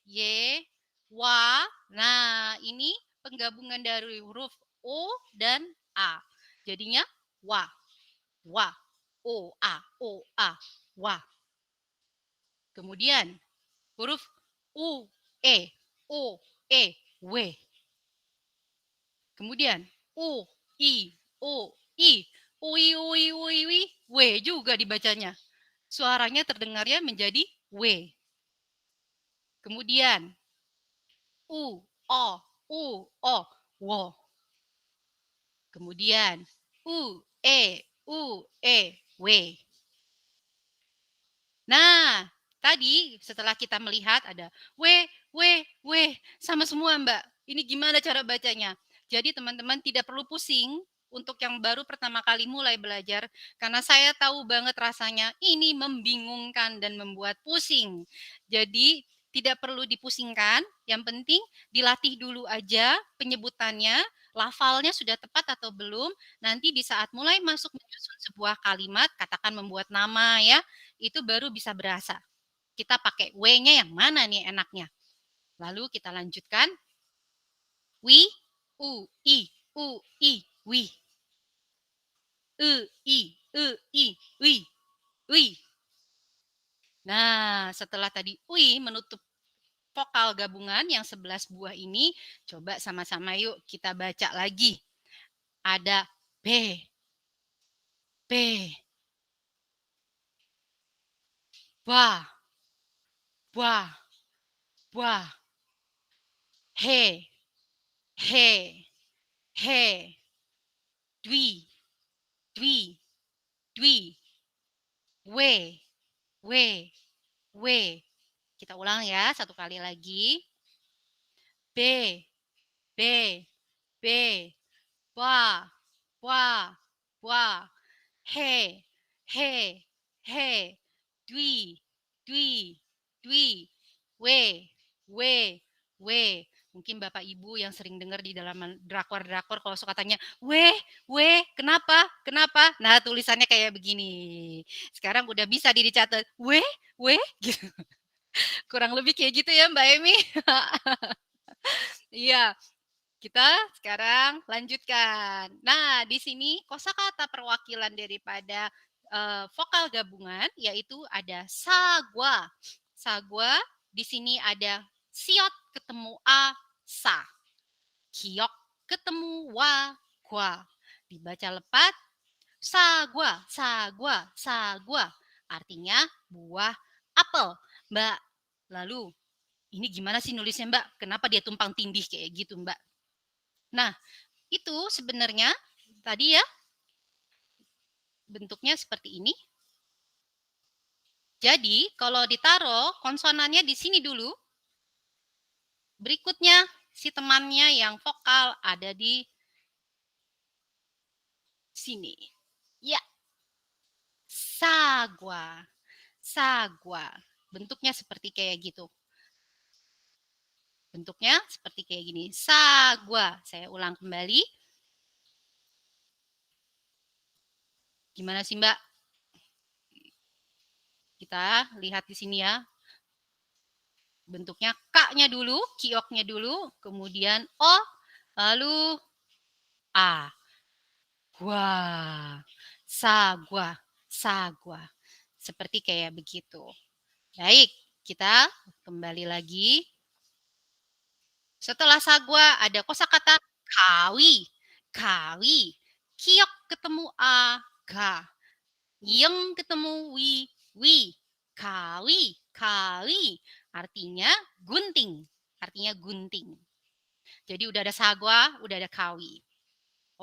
Y, Wa. Nah, ini penggabungan dari huruf O dan A. Jadinya Wa, Wa, O, A, Wa. Kemudian huruf U, E, W. Kemudian U, I, W juga dibacanya. Suaranya terdengarnya menjadi W. Kemudian U, O, wo. Kemudian U, W. Nah, tadi setelah kita melihat ada W, sama semua Mbak. Ini gimana cara bacanya? Jadi teman-teman tidak perlu pusing untuk yang baru pertama kali mulai belajar, karena saya tahu banget rasanya ini membingungkan dan membuat pusing. Jadi tidak perlu dipusingkan, yang penting dilatih dulu aja penyebutannya, lafalnya sudah tepat atau belum, nanti di saat mulai masuk menyusun sebuah kalimat, katakan membuat nama ya, itu baru bisa berasa. Kita pakai W-nya yang mana nih enaknya. Lalu kita lanjutkan. Wi, I, wi. Wi. Nah, setelah tadi wi menutup vokal gabungan yang 11 buah ini, coba sama-sama yuk kita baca lagi. Ada B, Wah, He, Dwi, W. Kita ulang ya, satu kali lagi. B, Wah, He, Dwi, W. Mungkin Bapak Ibu yang sering dengar di dalam drakor-drakor kalau suka tanya, kenapa? Nah, tulisannya kayak begini. Sekarang udah bisa dicatat, gitu. Kurang lebih kayak gitu ya Mbak Emi. Iya, kita sekarang lanjutkan. Nah, di sini kosakata perwakilan daripada vokal gabungan yaitu ada sagwa. Sagwa di sini ada siot ketemu a, sa. Kiok ketemu wa, kwa. Dibaca lepat, sagwa. Artinya buah apel. Mbak, lalu ini gimana sih nulisnya Mbak? Kenapa dia tumpang tindih kayak gitu Mbak? Nah, itu sebenarnya tadi ya bentuknya seperti ini. Jadi, kalau ditaruh konsonannya di sini dulu. Berikutnya, si temannya yang vokal ada di sini. Ya. Sagwa. Bentuknya seperti kayak gitu. Bentuknya seperti kayak gini. Sagwa. Saya ulang kembali. Gimana sih Mbak? Kita lihat di sini ya. Bentuknya K-nya dulu, kioknya dulu, kemudian O, lalu A. Gua. Sagwa. Seperti kayak begitu. Baik, kita kembali lagi. Setelah sagwa ada kosakata kawi, kawi. Kiok ketemu a, ga. Yang ketemu wi. Kawi, kawi. Artinya gunting. Artinya gunting. Jadi udah ada sagwa, udah ada kawi.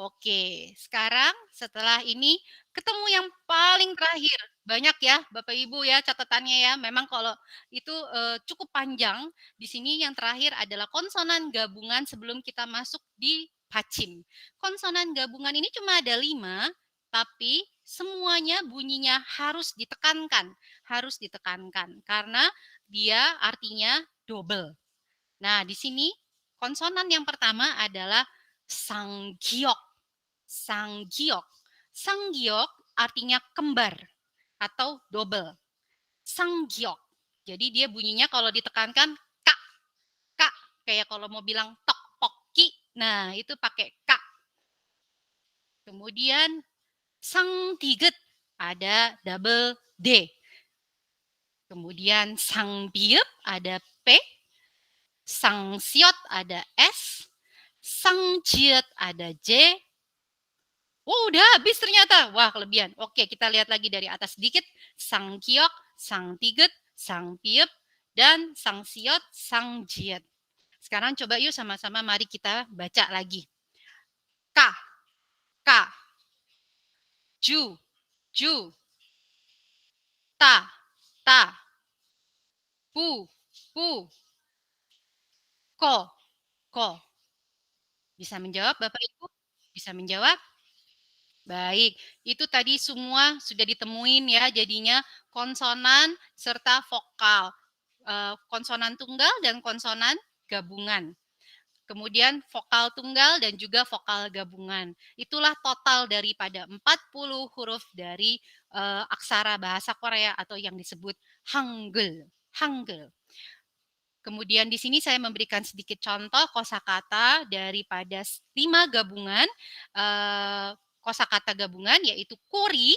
Oke, sekarang setelah ini ketemu yang paling terakhir. Banyak ya Bapak Ibu ya catatannya ya. Memang kalau itu cukup panjang. Di sini yang terakhir adalah konsonan gabungan sebelum kita masuk di pacim. Konsonan gabungan ini cuma ada 5, tapi semuanya bunyinya harus ditekankan. Harus ditekankan karena dia artinya double. Nah, di sini konsonan yang pertama adalah sanggiok. Sanggiok. Sanggiok artinya kembar atau double. Sanggiok. Jadi dia bunyinya kalau ditekankan kak, kak. Kayak kalau mau bilang tok poki, nah itu pakai kak. Kemudian sang tiget ada double D. Kemudian sang biep ada P. Sang siot ada S. Sang jiet ada J. Oh, udah habis ternyata. Wah, kelebihan. Oke, kita lihat lagi dari atas sedikit. Sang kiok, sang tiget, sang piep, dan sang siot, sang jiet. Sekarang coba yuk sama-sama mari kita baca lagi. Ka, ka. Ju, ju. Ta, ta. Pu, pu. Ko, ko. Bisa menjawab Bapak Ibu? Bisa menjawab? Baik, itu tadi semua sudah ditemuin ya, jadinya konsonan serta vokal. Konsonan tunggal dan konsonan gabungan. Kemudian vokal tunggal dan juga vokal gabungan. Itulah total daripada 40 huruf dari aksara bahasa Korea atau yang disebut Hangul. Hangul. Kemudian di sini saya memberikan sedikit contoh kosakata daripada 5 gabungan kosakata gabungan yaitu kori,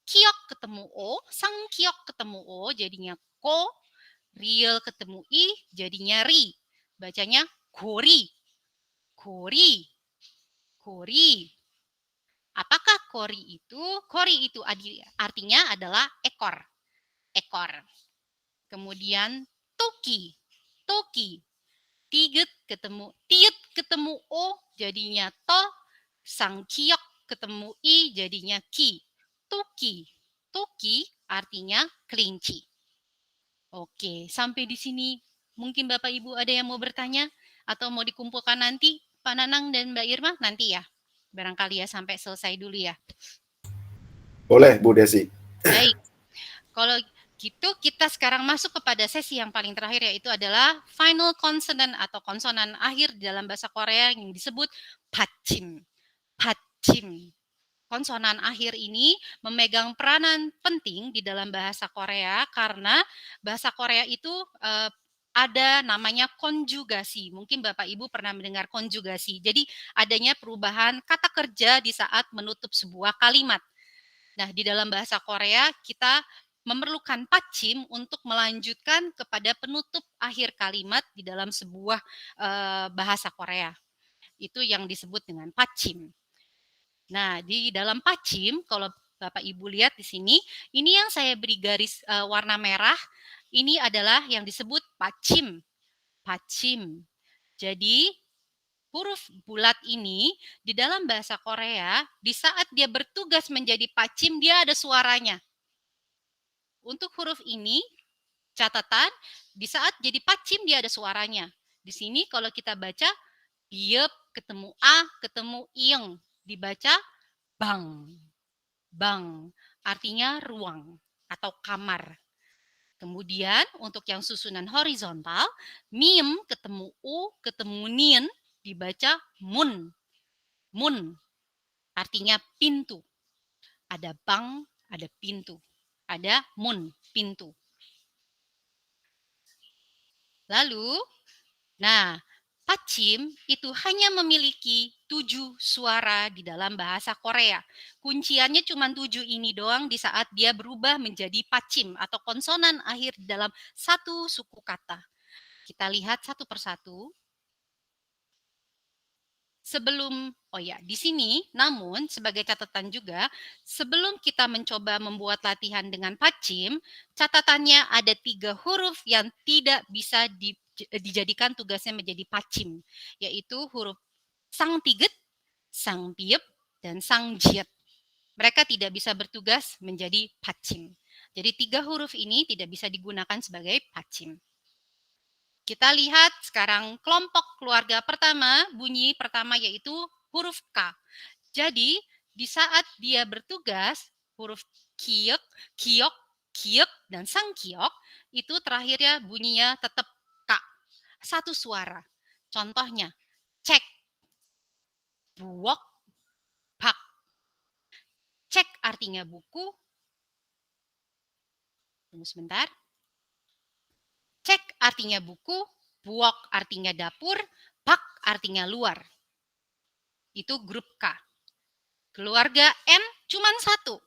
kiok ketemu o, sang kiok ketemu o jadinya ko, real ketemu i jadinya ri. Bacanya kori. Kori. Kori. Apakah kori itu? Kori itu artinya adalah ekor. Ekor. Kemudian toki. Toki. Tiget ketemu tiet ketemu o jadinya to. Sang kiok ketemu i jadinya ki. Toki. Toki artinya kelinci. Oke, sampai di sini mungkin Bapak Ibu ada yang mau bertanya atau mau dikumpulkan nanti Pak Nanang dan Mbak Irma nanti ya. Barangkali ya sampai selesai dulu ya. Boleh Bu Desi. Baik. Kalau gitu kita sekarang masuk kepada sesi yang paling terakhir yaitu adalah final consonant atau konsonan akhir dalam bahasa Korea yang disebut pachim. Pachim. Konsonan akhir ini memegang peranan penting di dalam bahasa Korea karena bahasa Korea itu ada namanya konjugasi. Mungkin Bapak Ibu pernah mendengar konjugasi. Jadi adanya perubahan kata kerja di saat menutup sebuah kalimat. Nah, di dalam bahasa Korea kita memerlukan pachim untuk melanjutkan kepada penutup akhir kalimat di dalam sebuah bahasa Korea. Itu yang disebut dengan pachim. Nah, di dalam pachim, kalau Bapak Ibu lihat di sini, ini yang saya beri garis warna merah, ini adalah yang disebut pachim. Pachim. Jadi, huruf bulat ini di dalam bahasa Korea, di saat dia bertugas menjadi pachim, dia ada suaranya. Untuk huruf ini, catatan, di saat jadi pachim dia ada suaranya. Di sini kalau kita baca, biep ketemu a, ketemu ing, dibaca bang. Bang, artinya ruang atau kamar. Kemudian untuk yang susunan horizontal, mim ketemu u, ketemu nien, dibaca mun. Mun, artinya pintu. Ada bang, ada pintu. Ada mun, pintu. Lalu, nah, pachim itu hanya memiliki 7 suara di dalam bahasa Korea. Kunciannya cuma 7 ini doang di saat dia berubah menjadi pachim atau konsonan akhir di dalam satu suku kata. Kita lihat satu persatu. di sini namun sebagai catatan juga, sebelum kita mencoba membuat latihan dengan pacim, catatannya ada 3 huruf yang tidak bisa dijadikan tugasnya menjadi pacim, yaitu huruf sang tiget, sang piep, dan sang jiet. Mereka tidak bisa bertugas menjadi pacim. Jadi 3 huruf ini tidak bisa digunakan sebagai pacim. Kita lihat sekarang kelompok keluarga pertama, bunyi pertama yaitu huruf K. Jadi di saat dia bertugas, huruf kiek, kiok, kiek, dan sang kiok, itu terakhirnya bunyinya tetap K. Satu suara. Contohnya, cek, buok, pak. Cek artinya buku. Tunggu sebentar. Cek artinya buku, buok artinya dapur, pak artinya luar. Itu grup K. Keluarga N cuma satu.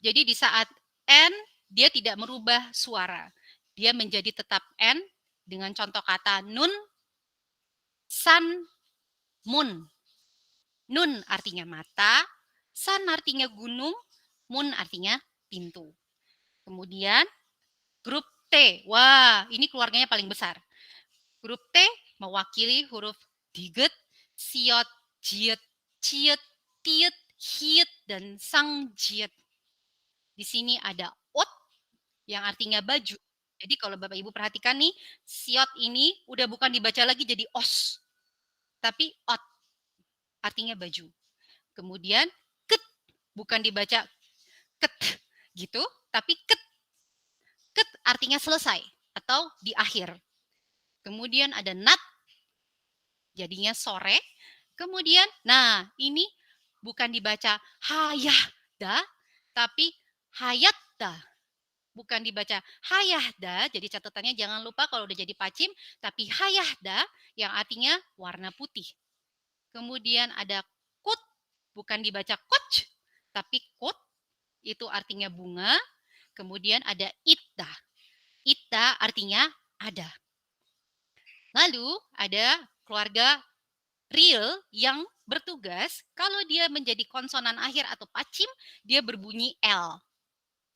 Jadi di saat N, dia tidak merubah suara. Dia menjadi tetap N dengan contoh kata nun, san, mun. Nun artinya mata, san artinya gunung, mun artinya pintu. Kemudian grup T. Wah, ini keluarganya paling besar. Grup T mewakili huruf diget, siot, jiet, ciet, tiet, hiet, dan sang jiet. Di sini ada ot yang artinya baju. Jadi kalau Bapak Ibu perhatikan nih, siot ini udah bukan dibaca lagi jadi os, tapi ot artinya baju. Kemudian ket bukan dibaca ket gitu, tapi ket. Ket artinya selesai atau di akhir. Kemudian ada nat, jadinya sore. Kemudian, nah ini bukan dibaca hayahda, tapi hayatda. Bukan dibaca hayahda, jadi catatannya jangan lupa kalau udah jadi pacim, tapi hayahda yang artinya warna putih. Kemudian ada kut, bukan dibaca koch, tapi kut, itu artinya bunga. Kemudian ada itda. Itda artinya ada. Lalu ada keluarga real yang bertugas kalau dia menjadi konsonan akhir atau pacim, dia berbunyi L.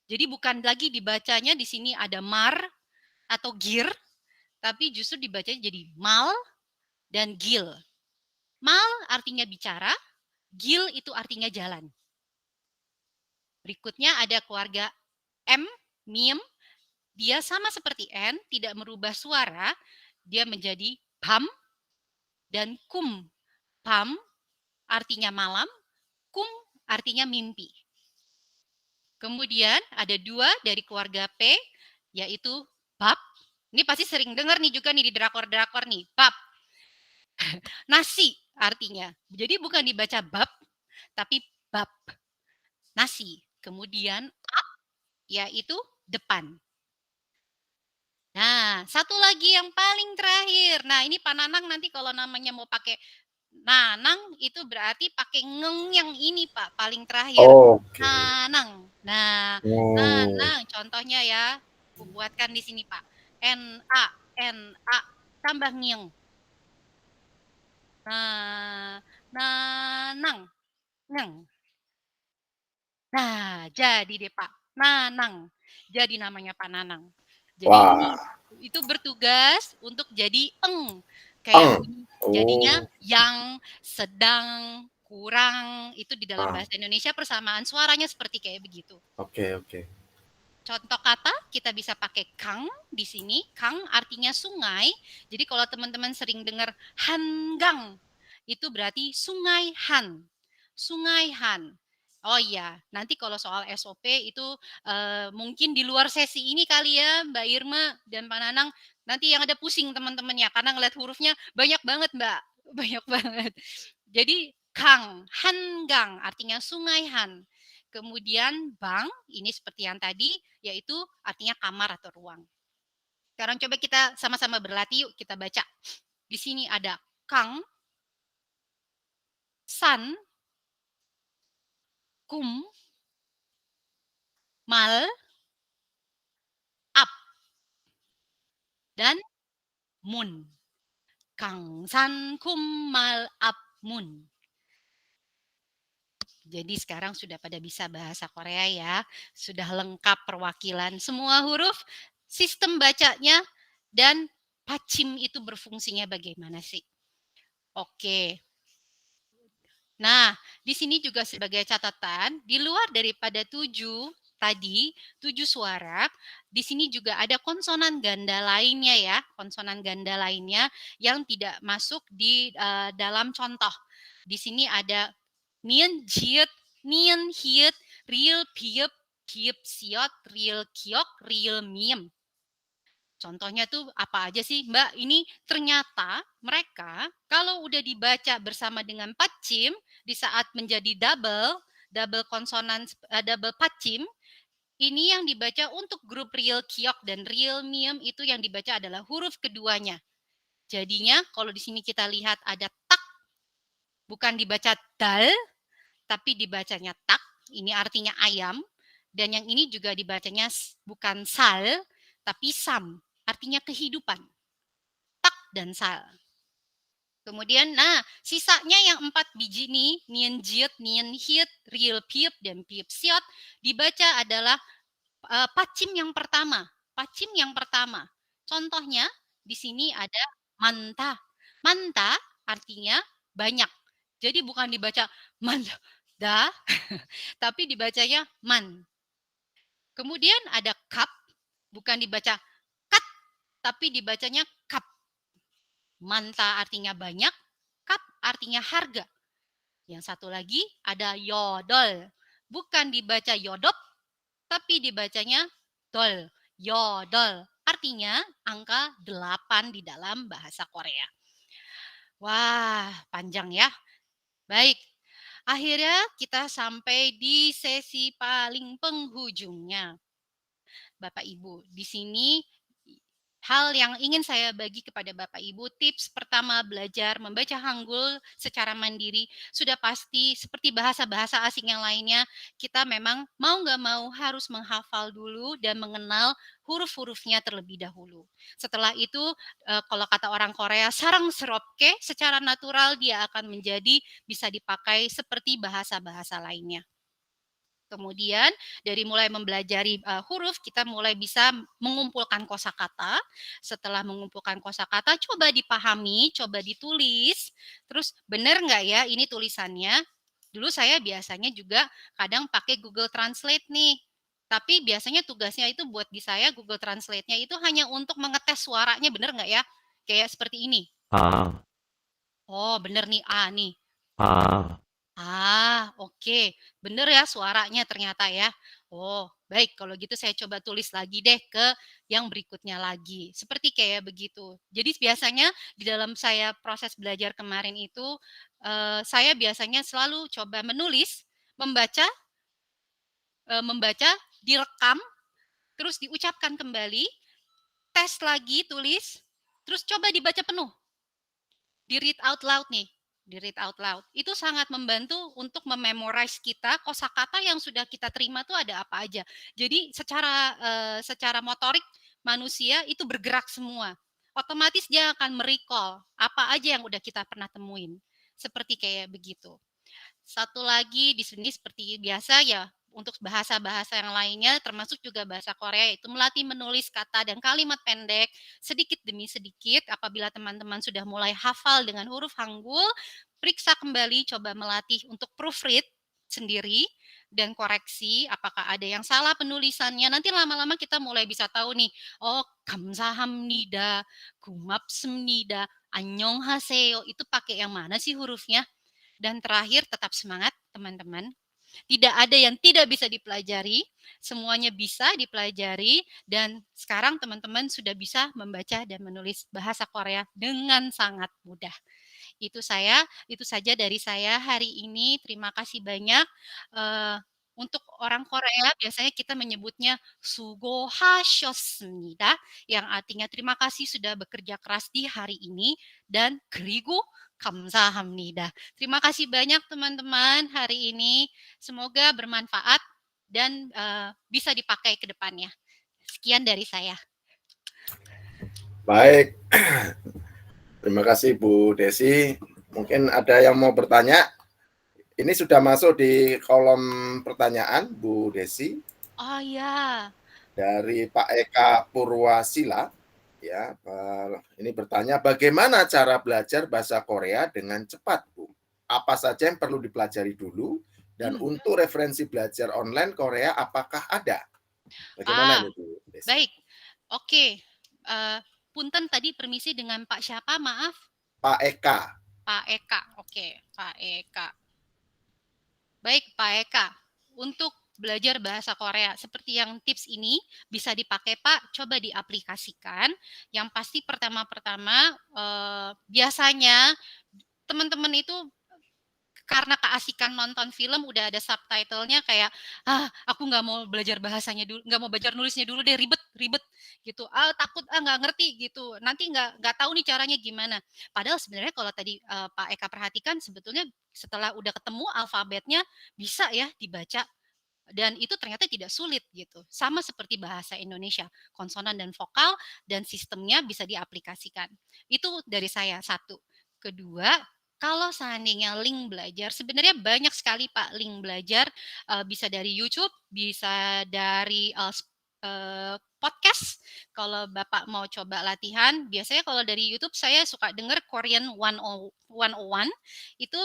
Jadi bukan lagi dibacanya di sini ada mar atau gir, tapi justru dibacanya jadi mal dan gil. Mal artinya bicara, gil itu artinya jalan. Berikutnya ada keluarga M, miem. Dia sama seperti N, tidak merubah suara, dia menjadi pam dan kum. Pam artinya malam, kum artinya mimpi. Kemudian ada 2 dari keluarga P, yaitu bab. Ini pasti sering dengar nih juga nih di drakor-drakor nih, bab. Nasi artinya. Jadi bukan dibaca bab, tapi bab. Nasi. Kemudian ap, yaitu depan. Nah, satu lagi yang paling terakhir. Nah, ini Pak Nanang nanti kalau namanya mau pakai nanang itu berarti pakai ngeng yang ini Pak, paling terakhir. Oke. Nanang. Nah, nanang contohnya ya. Aku buatkan di sini Pak. N-A tambah ngeng. Nah, nanang. Ngeng. Nah, jadi deh Pak. Nanang. Jadi namanya Pak Nanang. Jadi ini itu bertugas untuk jadi eng. Kayak jadinya yang, sedang, kurang. Itu di dalam bahasa Indonesia persamaan suaranya seperti kayak begitu. Oke. Contoh kata kita bisa pakai kang di sini. Kang artinya sungai. Jadi kalau teman-teman sering dengar hangang, itu berarti sungai Han. Sungai Han. Oh iya, nanti kalau soal SOP itu mungkin di luar sesi ini kali ya Mbak Irma dan Pak Nanang, nanti yang ada pusing teman-temannya karena ngeliat hurufnya banyak banget Mbak, banyak banget. Jadi Kang, Hangang artinya sungai Han. Kemudian Bang, ini seperti yang tadi, yaitu artinya kamar atau ruang. Sekarang coba kita sama-sama berlatih yuk, kita baca. Di sini ada Kang, San, Kum, Mal, Ap, dan Mun. Kang San Kum Mal Ap moon. Jadi sekarang sudah pada bisa bahasa Korea ya, sudah lengkap perwakilan semua huruf, sistem bacanya, dan pachim itu berfungsinya bagaimana sih? Oke. Nah, di sini juga sebagai catatan, di luar daripada 7 tadi, 7 suara, di sini juga ada konsonan ganda lainnya ya, konsonan ganda lainnya yang tidak masuk di dalam contoh. Di sini ada nien jiet, nien hiet, real piep, kiep siot, real kiok, real miem. Contohnya tuh apa aja sih Mbak? Ini ternyata mereka kalau udah dibaca bersama dengan pachim di saat menjadi double konsonan, double pachim, ini yang dibaca untuk grup real kiok dan real miem itu yang dibaca adalah huruf keduanya. Jadinya kalau di sini kita lihat ada tak, bukan dibaca dal, tapi dibacanya tak, ini artinya ayam. Dan yang ini juga dibacanya bukan sal, tapi sam, artinya kehidupan. Tak dan sal. Kemudian, nah, sisanya yang 4 biji nih, nien jiet, nien hiet, real piep, dan piep siot, dibaca adalah pachim yang pertama. Pachim yang pertama. Contohnya, di sini ada manta. Manta artinya banyak. Jadi bukan dibaca manta, tapi dibacanya man. Kemudian ada cup, bukan dibaca kat, tapi dibacanya cup. Manta artinya banyak, cup artinya harga. Yang satu lagi ada yodol. Bukan dibaca yodop, tapi dibacanya dol. Yodol. Artinya angka 8 di dalam bahasa Korea. Wah, panjang ya. Baik. Akhirnya kita sampai di sesi paling penghujungnya. Bapak Ibu, di sini hal yang ingin saya bagi kepada Bapak Ibu, tips pertama belajar membaca Hangul secara mandiri, sudah pasti seperti bahasa-bahasa asing yang lainnya, kita memang mau nggak mau harus menghafal dulu dan mengenal huruf-hurufnya terlebih dahulu. Setelah itu, kalau kata orang Korea, sarang seropke, secara natural dia akan menjadi bisa dipakai seperti bahasa-bahasa lainnya. Kemudian dari mulai mempelajari huruf, kita mulai bisa mengumpulkan kosakata. Setelah mengumpulkan kosakata, coba dipahami, coba ditulis. Terus benar nggak ya ini tulisannya? Dulu saya biasanya juga kadang pakai Google Translate nih. Tapi biasanya tugasnya itu buat di saya Google Translate-nya itu hanya untuk mengetes suaranya, benar nggak ya? Kayak seperti ini. Oh, benar nih A nih. Oke. Bener ya suaranya ternyata ya. Oh, baik kalau gitu saya coba tulis lagi deh ke yang berikutnya lagi. Seperti kayak begitu. Jadi biasanya di dalam saya proses belajar kemarin itu, saya biasanya selalu coba menulis, membaca, direkam, terus diucapkan kembali, tes lagi tulis, terus coba dibaca penuh. Di-read out loud nih. Di-read out loud. Itu sangat membantu untuk mememorize kita kosakata yang sudah kita terima tuh ada apa aja. Jadi secara motorik manusia itu bergerak semua. Otomatis dia akan merecall apa aja yang udah kita pernah temuin. Seperti kayak begitu. Satu lagi di sini seperti biasa ya, untuk bahasa-bahasa yang lainnya termasuk juga bahasa Korea itu melatih menulis kata dan kalimat pendek sedikit demi sedikit. Apabila teman-teman sudah mulai hafal dengan huruf Hangul, periksa kembali, coba melatih untuk proofread sendiri dan koreksi apakah ada yang salah penulisannya. Nanti lama-lama kita mulai bisa tahu nih, oh 감사합니다, 고맙습니다, 안녕하세요 itu pakai yang mana sih hurufnya? Dan terakhir tetap semangat teman-teman. Tidak ada yang tidak bisa dipelajari, semuanya bisa dipelajari dan sekarang teman-teman sudah bisa membaca dan menulis bahasa Korea dengan sangat mudah. Itu saja dari saya hari ini. Terima kasih banyak. Untuk orang Korea biasanya kita menyebutnya 수고하셨습니다 yang artinya terima kasih sudah bekerja keras di hari ini dan 그리고 감사합니다. Terima kasih banyak teman-teman hari ini. Semoga bermanfaat dan bisa dipakai ke depannya. Sekian dari saya. Baik. Terima kasih Bu Desi. Mungkin ada yang mau bertanya? Ini sudah masuk di kolom pertanyaan, Bu Desi. Oh ya. Dari Pak Eka Purwasila, ya, ini bertanya, bagaimana cara belajar bahasa Korea dengan cepat, Bu? Apa saja yang perlu dipelajari dulu? Dan untuk referensi belajar online Korea, apakah ada? Bagaimana Ah, ini, Bu Desi? baik. Oke. Punten tadi permisi dengan Pak siapa? Maaf. Pak Eka. Pak Eka. Oke, Pak Eka. Baik, Pak Eka. Untuk belajar bahasa Korea seperti yang tips ini bisa dipakai Pak, coba diaplikasikan. Yang pasti pertama-pertama biasanya teman-teman itu karena keasikan nonton film udah ada subtitlenya kayak aku nggak mau belajar bahasanya dulu, nggak mau belajar nulisnya dulu deh, ribet ribet gitu, takut nggak ngerti gitu, nanti nggak tahu nih caranya gimana. Padahal sebenarnya kalau tadi Pak Eka perhatikan sebetulnya setelah udah ketemu alfabetnya bisa ya dibaca, dan itu ternyata tidak sulit gitu. Sama seperti bahasa Indonesia, konsonan dan vokal dan sistemnya bisa diaplikasikan. Itu dari saya, satu. Kedua, kalau seandainya link belajar, sebenarnya banyak sekali Pak link belajar, bisa dari YouTube, bisa dari podcast. Kalau Bapak mau coba latihan, biasanya kalau dari YouTube saya suka dengar Korean 101, itu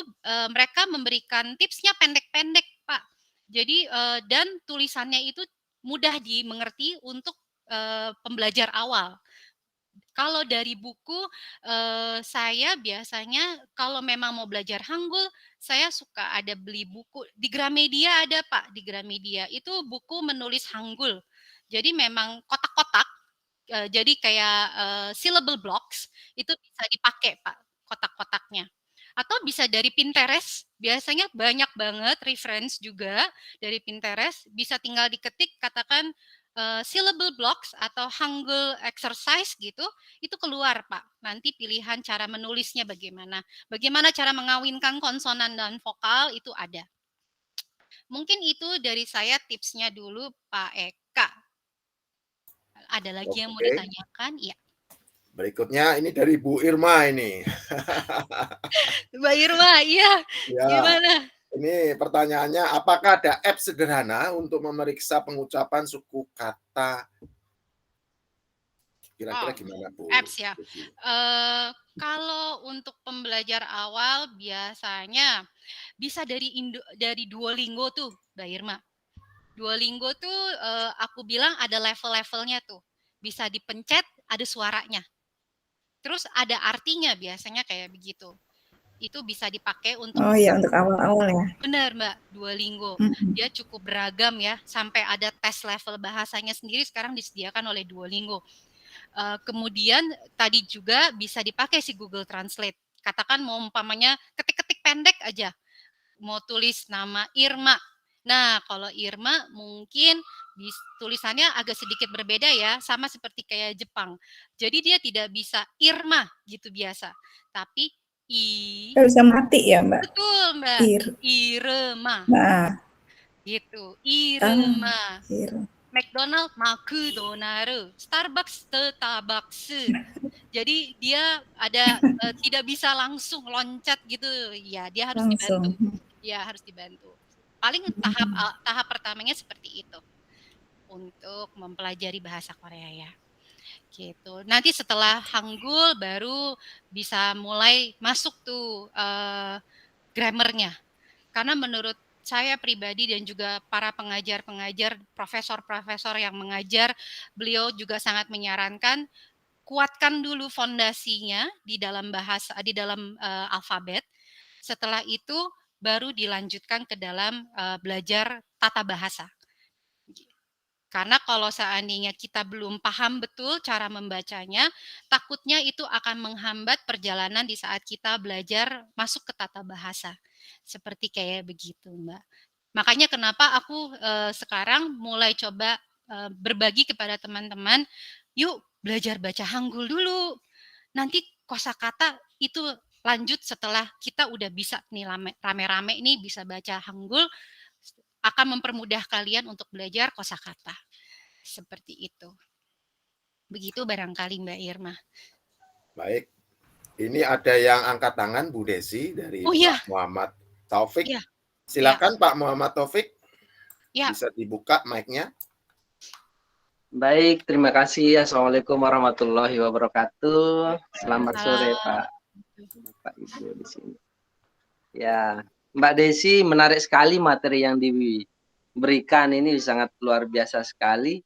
mereka memberikan tipsnya pendek-pendek Pak. Jadi, dan tulisannya itu mudah dimengerti untuk, pembelajar awal. Kalau dari buku, saya biasanya kalau memang mau belajar Hangul, saya suka ada beli buku di Gramedia ada, Pak, di Gramedia. Itu buku menulis Hangul. Jadi memang kotak-kotak, jadi kayak, syllable blocks, itu bisa dipakai, Pak, kotak-kotaknya. Atau bisa dari Pinterest, biasanya banyak banget reference juga dari Pinterest, bisa tinggal diketik katakan, syllable blocks atau Hangul exercise gitu, itu keluar Pak. Nanti pilihan cara menulisnya bagaimana. Bagaimana cara mengawinkan konsonan dan vokal itu ada. Mungkin itu dari saya tipsnya dulu Pak Eka. Ada lagi yang mau Oke. ditanyakan? Iya. Berikutnya ini dari Bu Irma ini. Mbak Irma, iya. Ya, Gimana? ini pertanyaannya, apakah ada apps sederhana untuk memeriksa pengucapan suku kata? Oh, Kira-kira gimana, Bu apps ya. Desi? Kalau untuk pembelajar awal biasanya bisa dari Duolingo tuh, Mbak Irma. Duolingo tuh, aku bilang ada level-levelnya tuh. Bisa dipencet, ada suaranya. Terus ada artinya biasanya kayak begitu. Itu bisa dipakai untuk Oh ya, untuk awal-awal ya. benar Mbak, Duolingo. Dia cukup beragam ya, sampai ada tes level bahasanya sendiri sekarang disediakan oleh Duolingo. Kemudian tadi juga bisa dipakai si Google Translate. Katakan mau umpamanya ketik-ketik pendek aja, mau tulis nama Irma. Nah, kalau Irma mungkin tulisannya agak sedikit berbeda ya, sama seperti kayak Jepang. Jadi dia tidak bisa Irma gitu biasa, tapi Nggak bisa mati ya, Mbak? betul Mbak, Irma Nah, gitu, Irma. Ir. McDonald, McDonald, Starbucks, Starbucks. Jadi dia ada tidak bisa langsung loncat gitu, ya dia harus dibantu. Langsung. Ya harus dibantu. Paling tahap pertamanya seperti itu untuk mempelajari bahasa Korea ya. Gitu. Nanti setelah Hangul baru bisa mulai masuk tuh grammarnya. Karena menurut saya pribadi dan juga para pengajar-pengajar, profesor-profesor yang mengajar, beliau juga sangat menyarankan kuatkan dulu fondasinya di dalam bahasa, di dalam alfabet. Setelah itu baru dilanjutkan ke dalam belajar tata bahasa. Karena kalau seandainya kita belum paham betul cara membacanya, takutnya itu akan menghambat perjalanan di saat kita belajar masuk ke tata bahasa. Seperti kayak begitu, Mbak. Makanya kenapa aku sekarang mulai coba berbagi kepada teman-teman, yuk belajar baca Hangul dulu. Nanti kosakata itu lanjut setelah kita udah bisa nih rame-rame nih bisa baca Hangul, akan mempermudah kalian untuk belajar kosakata. Seperti itu. Begitu barangkali Mbak Irma. Baik. Ini ada yang angkat tangan, Bu Desi dari Oh iya, Pak Muhammad Taufik. iya, iya, Silakan Pak Muhammad Taufik, iya. bisa dibuka mic-nya. Baik, terima kasih. Assalamualaikum warahmatullahi wabarakatuh. Selamat sore Salam. Pak Ibu di sini. Ya, Mbak Desi, menarik sekali materi yang diberikan ini, sangat luar biasa sekali,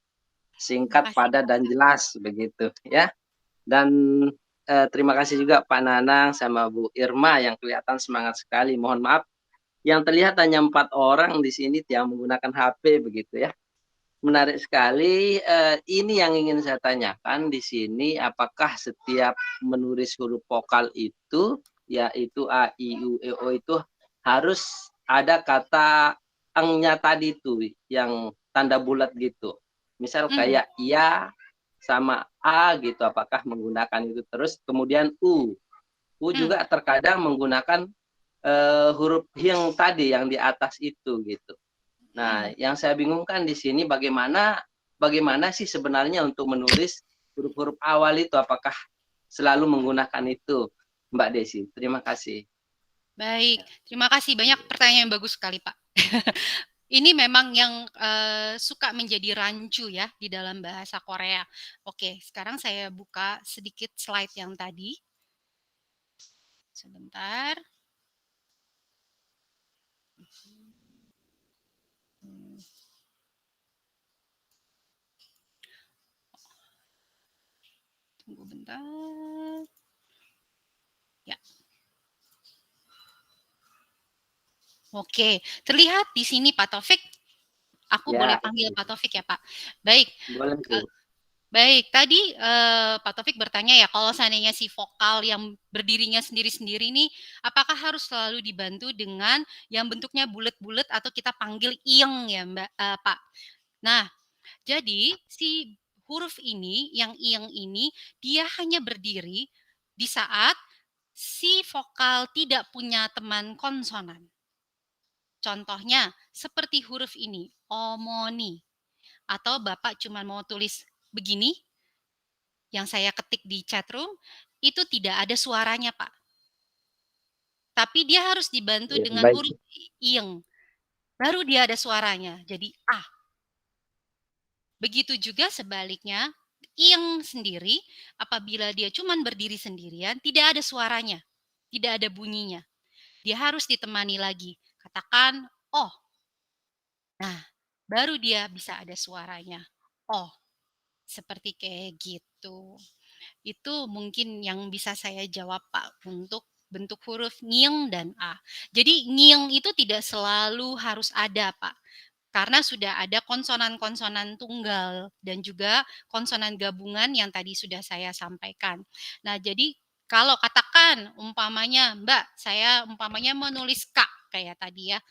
singkat, Makasih. padat dan jelas begitu ya. Dan terima kasih juga Pak Nanang sama Bu Irma yang kelihatan semangat sekali. Mohon maaf, yang terlihat hanya 4 orang di sini yang menggunakan HP begitu ya. Menarik sekali. Ini yang ingin saya tanyakan di sini, apakah setiap menulis huruf vokal itu, yaitu A, I, U, E, O itu harus ada kata eng-nya tadi tuh, yang tanda bulat gitu. Misal kayak ya sama A gitu, apakah menggunakan itu terus, kemudian U. U juga terkadang menggunakan huruf yang tadi, yang di atas itu gitu. Nah, yang saya bingungkan di sini bagaimana sih sebenarnya untuk menulis huruf-huruf awal itu, apakah selalu menggunakan itu, Mbak Desi? Terima kasih. Baik, terima kasih banyak, pertanyaan yang bagus sekali, Pak. Ini memang yang suka menjadi rancu ya di dalam bahasa Korea. Oke, sekarang saya buka sedikit slide yang tadi. Sebentar. Tunggu bentar. Ya. Oke, terlihat di sini Pak Taufik. Aku Ya, boleh panggil Pak Taufik ya, Pak. Baik. boleh Bu. Baik, tadi Pak Taufik bertanya ya, kalau seandainya si vokal yang berdirinya sendiri-sendiri ini, apakah harus selalu dibantu dengan yang bentuknya bulet-bulet atau kita panggil ing ya, Pak? Nah, jadi si huruf ini, yang ing ini, dia hanya berdiri di saat si vokal tidak punya teman konsonan. Contohnya seperti huruf ini, omoni. Atau Bapak cuma mau tulis begini, yang saya ketik di chatroom, itu tidak ada suaranya, Pak. Tapi dia harus dibantu Ya, dengan baik. huruf ing. Baru dia ada suaranya, jadi A. Begitu juga sebaliknya, ing sendiri, apabila dia cuma berdiri sendirian, tidak ada suaranya, tidak ada bunyinya. Dia harus ditemani lagi. Katakan, oh. Nah, baru dia bisa ada suaranya. Oh, seperti kayak gitu. Itu mungkin yang bisa saya jawab, Pak, untuk bentuk huruf nging dan a. Jadi nging itu tidak selalu harus ada, Pak. Karena sudah ada konsonan-konsonan tunggal dan juga konsonan gabungan yang tadi sudah saya sampaikan. Nah, jadi kalau katakan umpamanya, Mbak, saya umpamanya menulis K kayak tadi ya.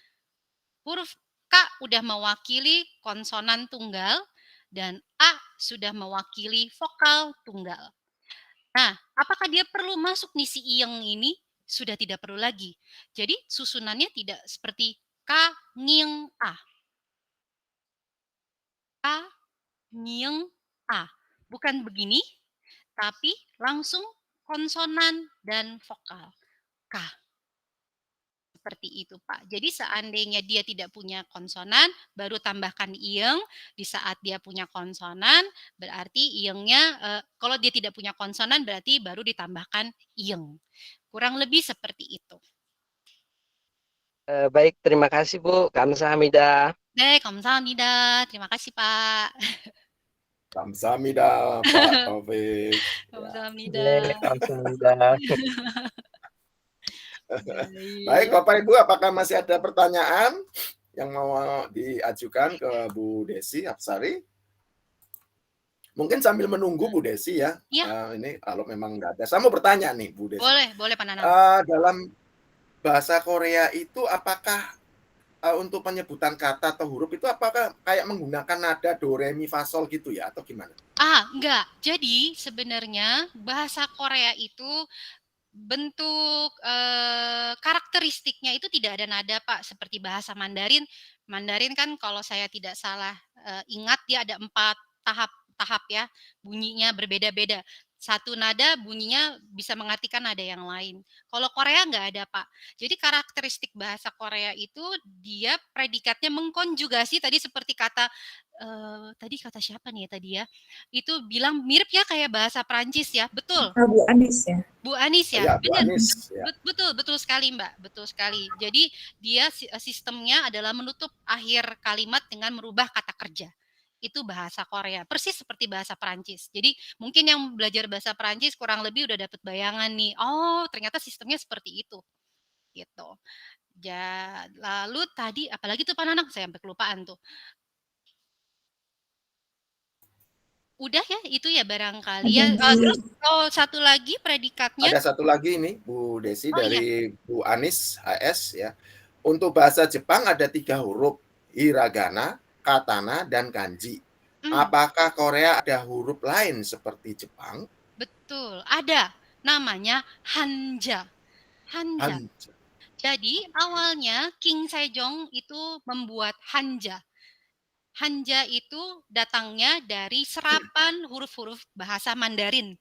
Huruf K udah mewakili konsonan tunggal dan A sudah mewakili vokal tunggal. Nah, apakah dia perlu masuk nih si ing ini? Sudah tidak perlu lagi. Jadi susunannya tidak seperti K, nging, A. K, nging, A. Bukan begini, tapi langsung konsonan dan vokal. K. Seperti itu, Pak. Jadi seandainya dia tidak punya konsonan, baru tambahkan ing. Di saat dia punya konsonan, berarti ingnya, kalau dia tidak punya konsonan, berarti baru ditambahkan ing. Kurang lebih seperti itu. Baik, terima kasih Bu. Kamsahamnida. Baik, kamsahamnida. Terima kasih, Pak. Kamsahamnida, Pak Taufik. Kamsahamnida. Kamsahamnida. Baik, Bapak Ibu, apakah masih ada pertanyaan yang mau diajukan ke Bu Desi Apsari? Mungkin sambil menunggu Bu Desi ya. Iya. Ini kalau memang nggak ada, saya mau bertanya nih Bu Desi. Boleh Pak Nanang. Dalam bahasa Korea itu apakah untuk penyebutan kata atau huruf itu apakah kayak menggunakan nada do re mi fa sol gitu ya atau gimana? Enggak. Jadi sebenarnya bahasa Korea itu bentuk karakteristiknya itu tidak ada nada, Pak, seperti bahasa Mandarin. Mandarin kan kalau saya tidak salah ingat dia ada 4 tahap tahap ya, bunyinya berbeda-beda. Satu nada bunyinya bisa mengartikan nada yang lain. Kalau Korea nggak ada, Pak. Jadi karakteristik bahasa Korea itu dia predikatnya mengkonjugasi tadi seperti kata tadi kata siapa nih ya tadi ya? Itu bilang mirip ya kayak bahasa Prancis ya, betul. Bu Anis ya. Bu Anis ya, Ya, Bu benar. Anis. Ya. Betul, betul sekali Mbak, betul sekali. Jadi dia sistemnya adalah menutup akhir kalimat dengan merubah kata kerja. Itu bahasa Korea, persis seperti bahasa Perancis. Jadi mungkin yang belajar bahasa Perancis kurang lebih udah dapat bayangan nih. Oh, ternyata sistemnya seperti itu. Gitu. Ya, lalu tadi apalagi tuh Pak Nanang, saya sampai kelupaan tuh. Udah ya, itu ya barangkali ya. Terus satu lagi predikatnya. Ada satu lagi ini Bu Desi Oh, iya. dari Bu Anis HS ya. Untuk bahasa Jepang ada 3 huruf, hiragana, katana, dan kanji. Apakah Korea ada huruf lain seperti Jepang? Betul, ada. Namanya hanja. Hanja. Hanja. Jadi awalnya King Sejong itu membuat hanja. Hanja itu datangnya dari serapan huruf-huruf bahasa Mandarin.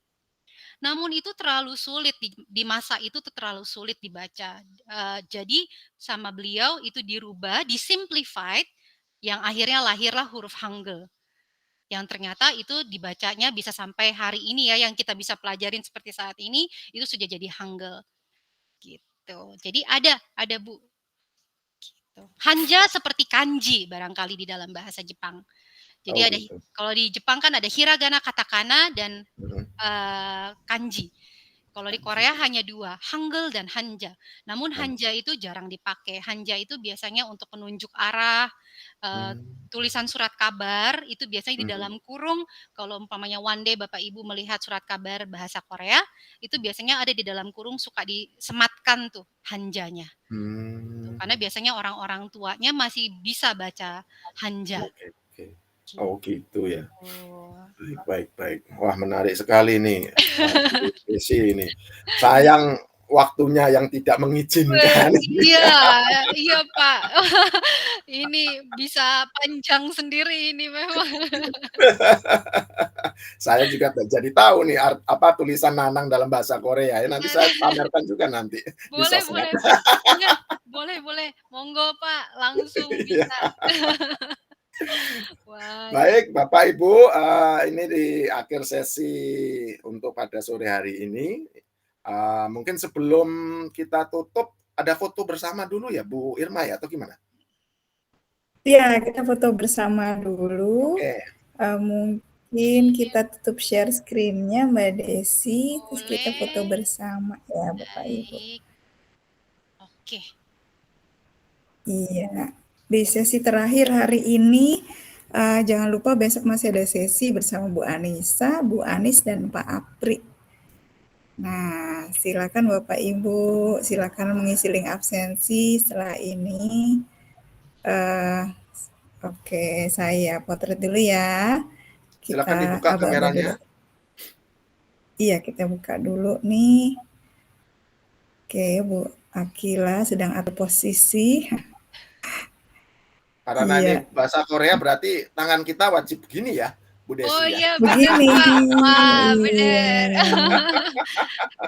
Namun itu terlalu sulit di masa itu tuh terlalu sulit dibaca. Jadi sama beliau itu dirubah, disimplified, yang akhirnya lahirlah huruf Hangul. Yang ternyata itu dibacanya bisa sampai hari ini ya, yang kita bisa pelajarin seperti saat ini, itu sudah jadi Hangul. Gitu. Jadi ada Bu. Gitu. Hanja seperti kanji barangkali di dalam bahasa Jepang. Jadi ada gitu. kalau di Jepang kan ada hiragana, katakana, dan kanji. Kalau di Korea hanya 2, Hangul dan hanja. Namun hanja itu jarang dipakai. Hanja itu biasanya untuk penunjuk arah, tulisan surat kabar itu biasanya di dalam kurung. Kalau umpamanya one day Bapak Ibu melihat surat kabar bahasa Korea, itu biasanya ada di dalam kurung, suka disematkan tuh hanjanya. Karena biasanya orang-orang tuanya masih bisa baca hanja. Oke. Oh gitu ya. Baik. Wah menarik sekali nih. Desi ini. Sayang waktunya yang tidak mengizinkan. Iya Pak. Ini bisa panjang sendiri ini memang. Saya juga jadi tahu nih apa tulisan Nanang dalam bahasa Korea. Ya, nanti saya pamerkan juga nanti. Boleh. Monggo Pak, langsung bisa. Baik Bapak Ibu, ini di akhir sesi untuk pada sore hari ini. Mungkin sebelum kita tutup ada foto bersama dulu ya Bu Irma ya, atau gimana? Iya, kita foto bersama dulu. Mungkin kita tutup share screen-nya Mbak Desi, terus kita foto bersama ya Bapak Ibu. Oke. Iya. Di sesi terakhir hari ini, jangan lupa besok masih ada sesi bersama Bu Anissa, Bu Anis, dan Pak Apri. Nah, silakan Bapak Ibu, silakan mengisi link absensi setelah ini. Oke, saya potret dulu ya. Silakan dibuka kameranya. Iya, kita buka dulu nih. Oke, Bu Akila sedang atur posisi. Karena ini bahasa Korea berarti tangan kita wajib begini ya, Bu Desi. Oh iya, begini. Wah, benar.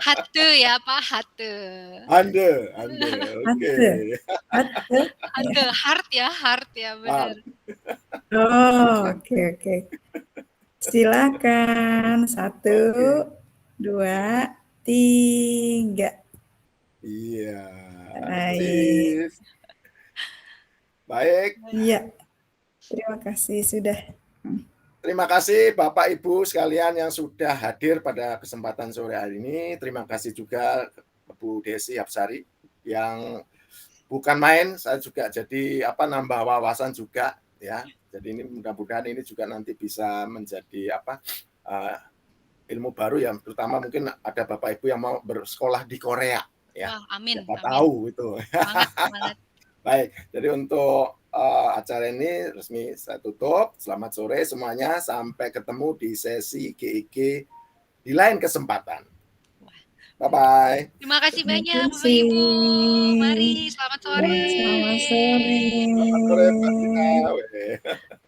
Hatu ya Pak, hatu. Ande, oke. Heart ya, benar. Oh, oke. Silakan. 1, 2, 3. Iya. Baik. Iya. Terima kasih sudah. Terima kasih Bapak Ibu sekalian yang sudah hadir pada kesempatan sore hari ini. Terima kasih juga Bu Desi Hapsari yang bukan main, saya juga jadi nambah wawasan juga ya. Jadi ini mudah-mudahan ini juga nanti bisa menjadi ilmu baru ya, terutama mungkin ada Bapak Ibu yang mau bersekolah di Korea ya. Wah, amin. Siapa tahu itu. Semangat. Baik, jadi untuk acara ini resmi saya tutup. Selamat sore semuanya. Sampai ketemu di sesi GEG di lain kesempatan. Bye-bye. Terima kasih banyak Bapak Ibu. Mari, selamat sore. Selamat sore. Selamat sore, Mbak Tina.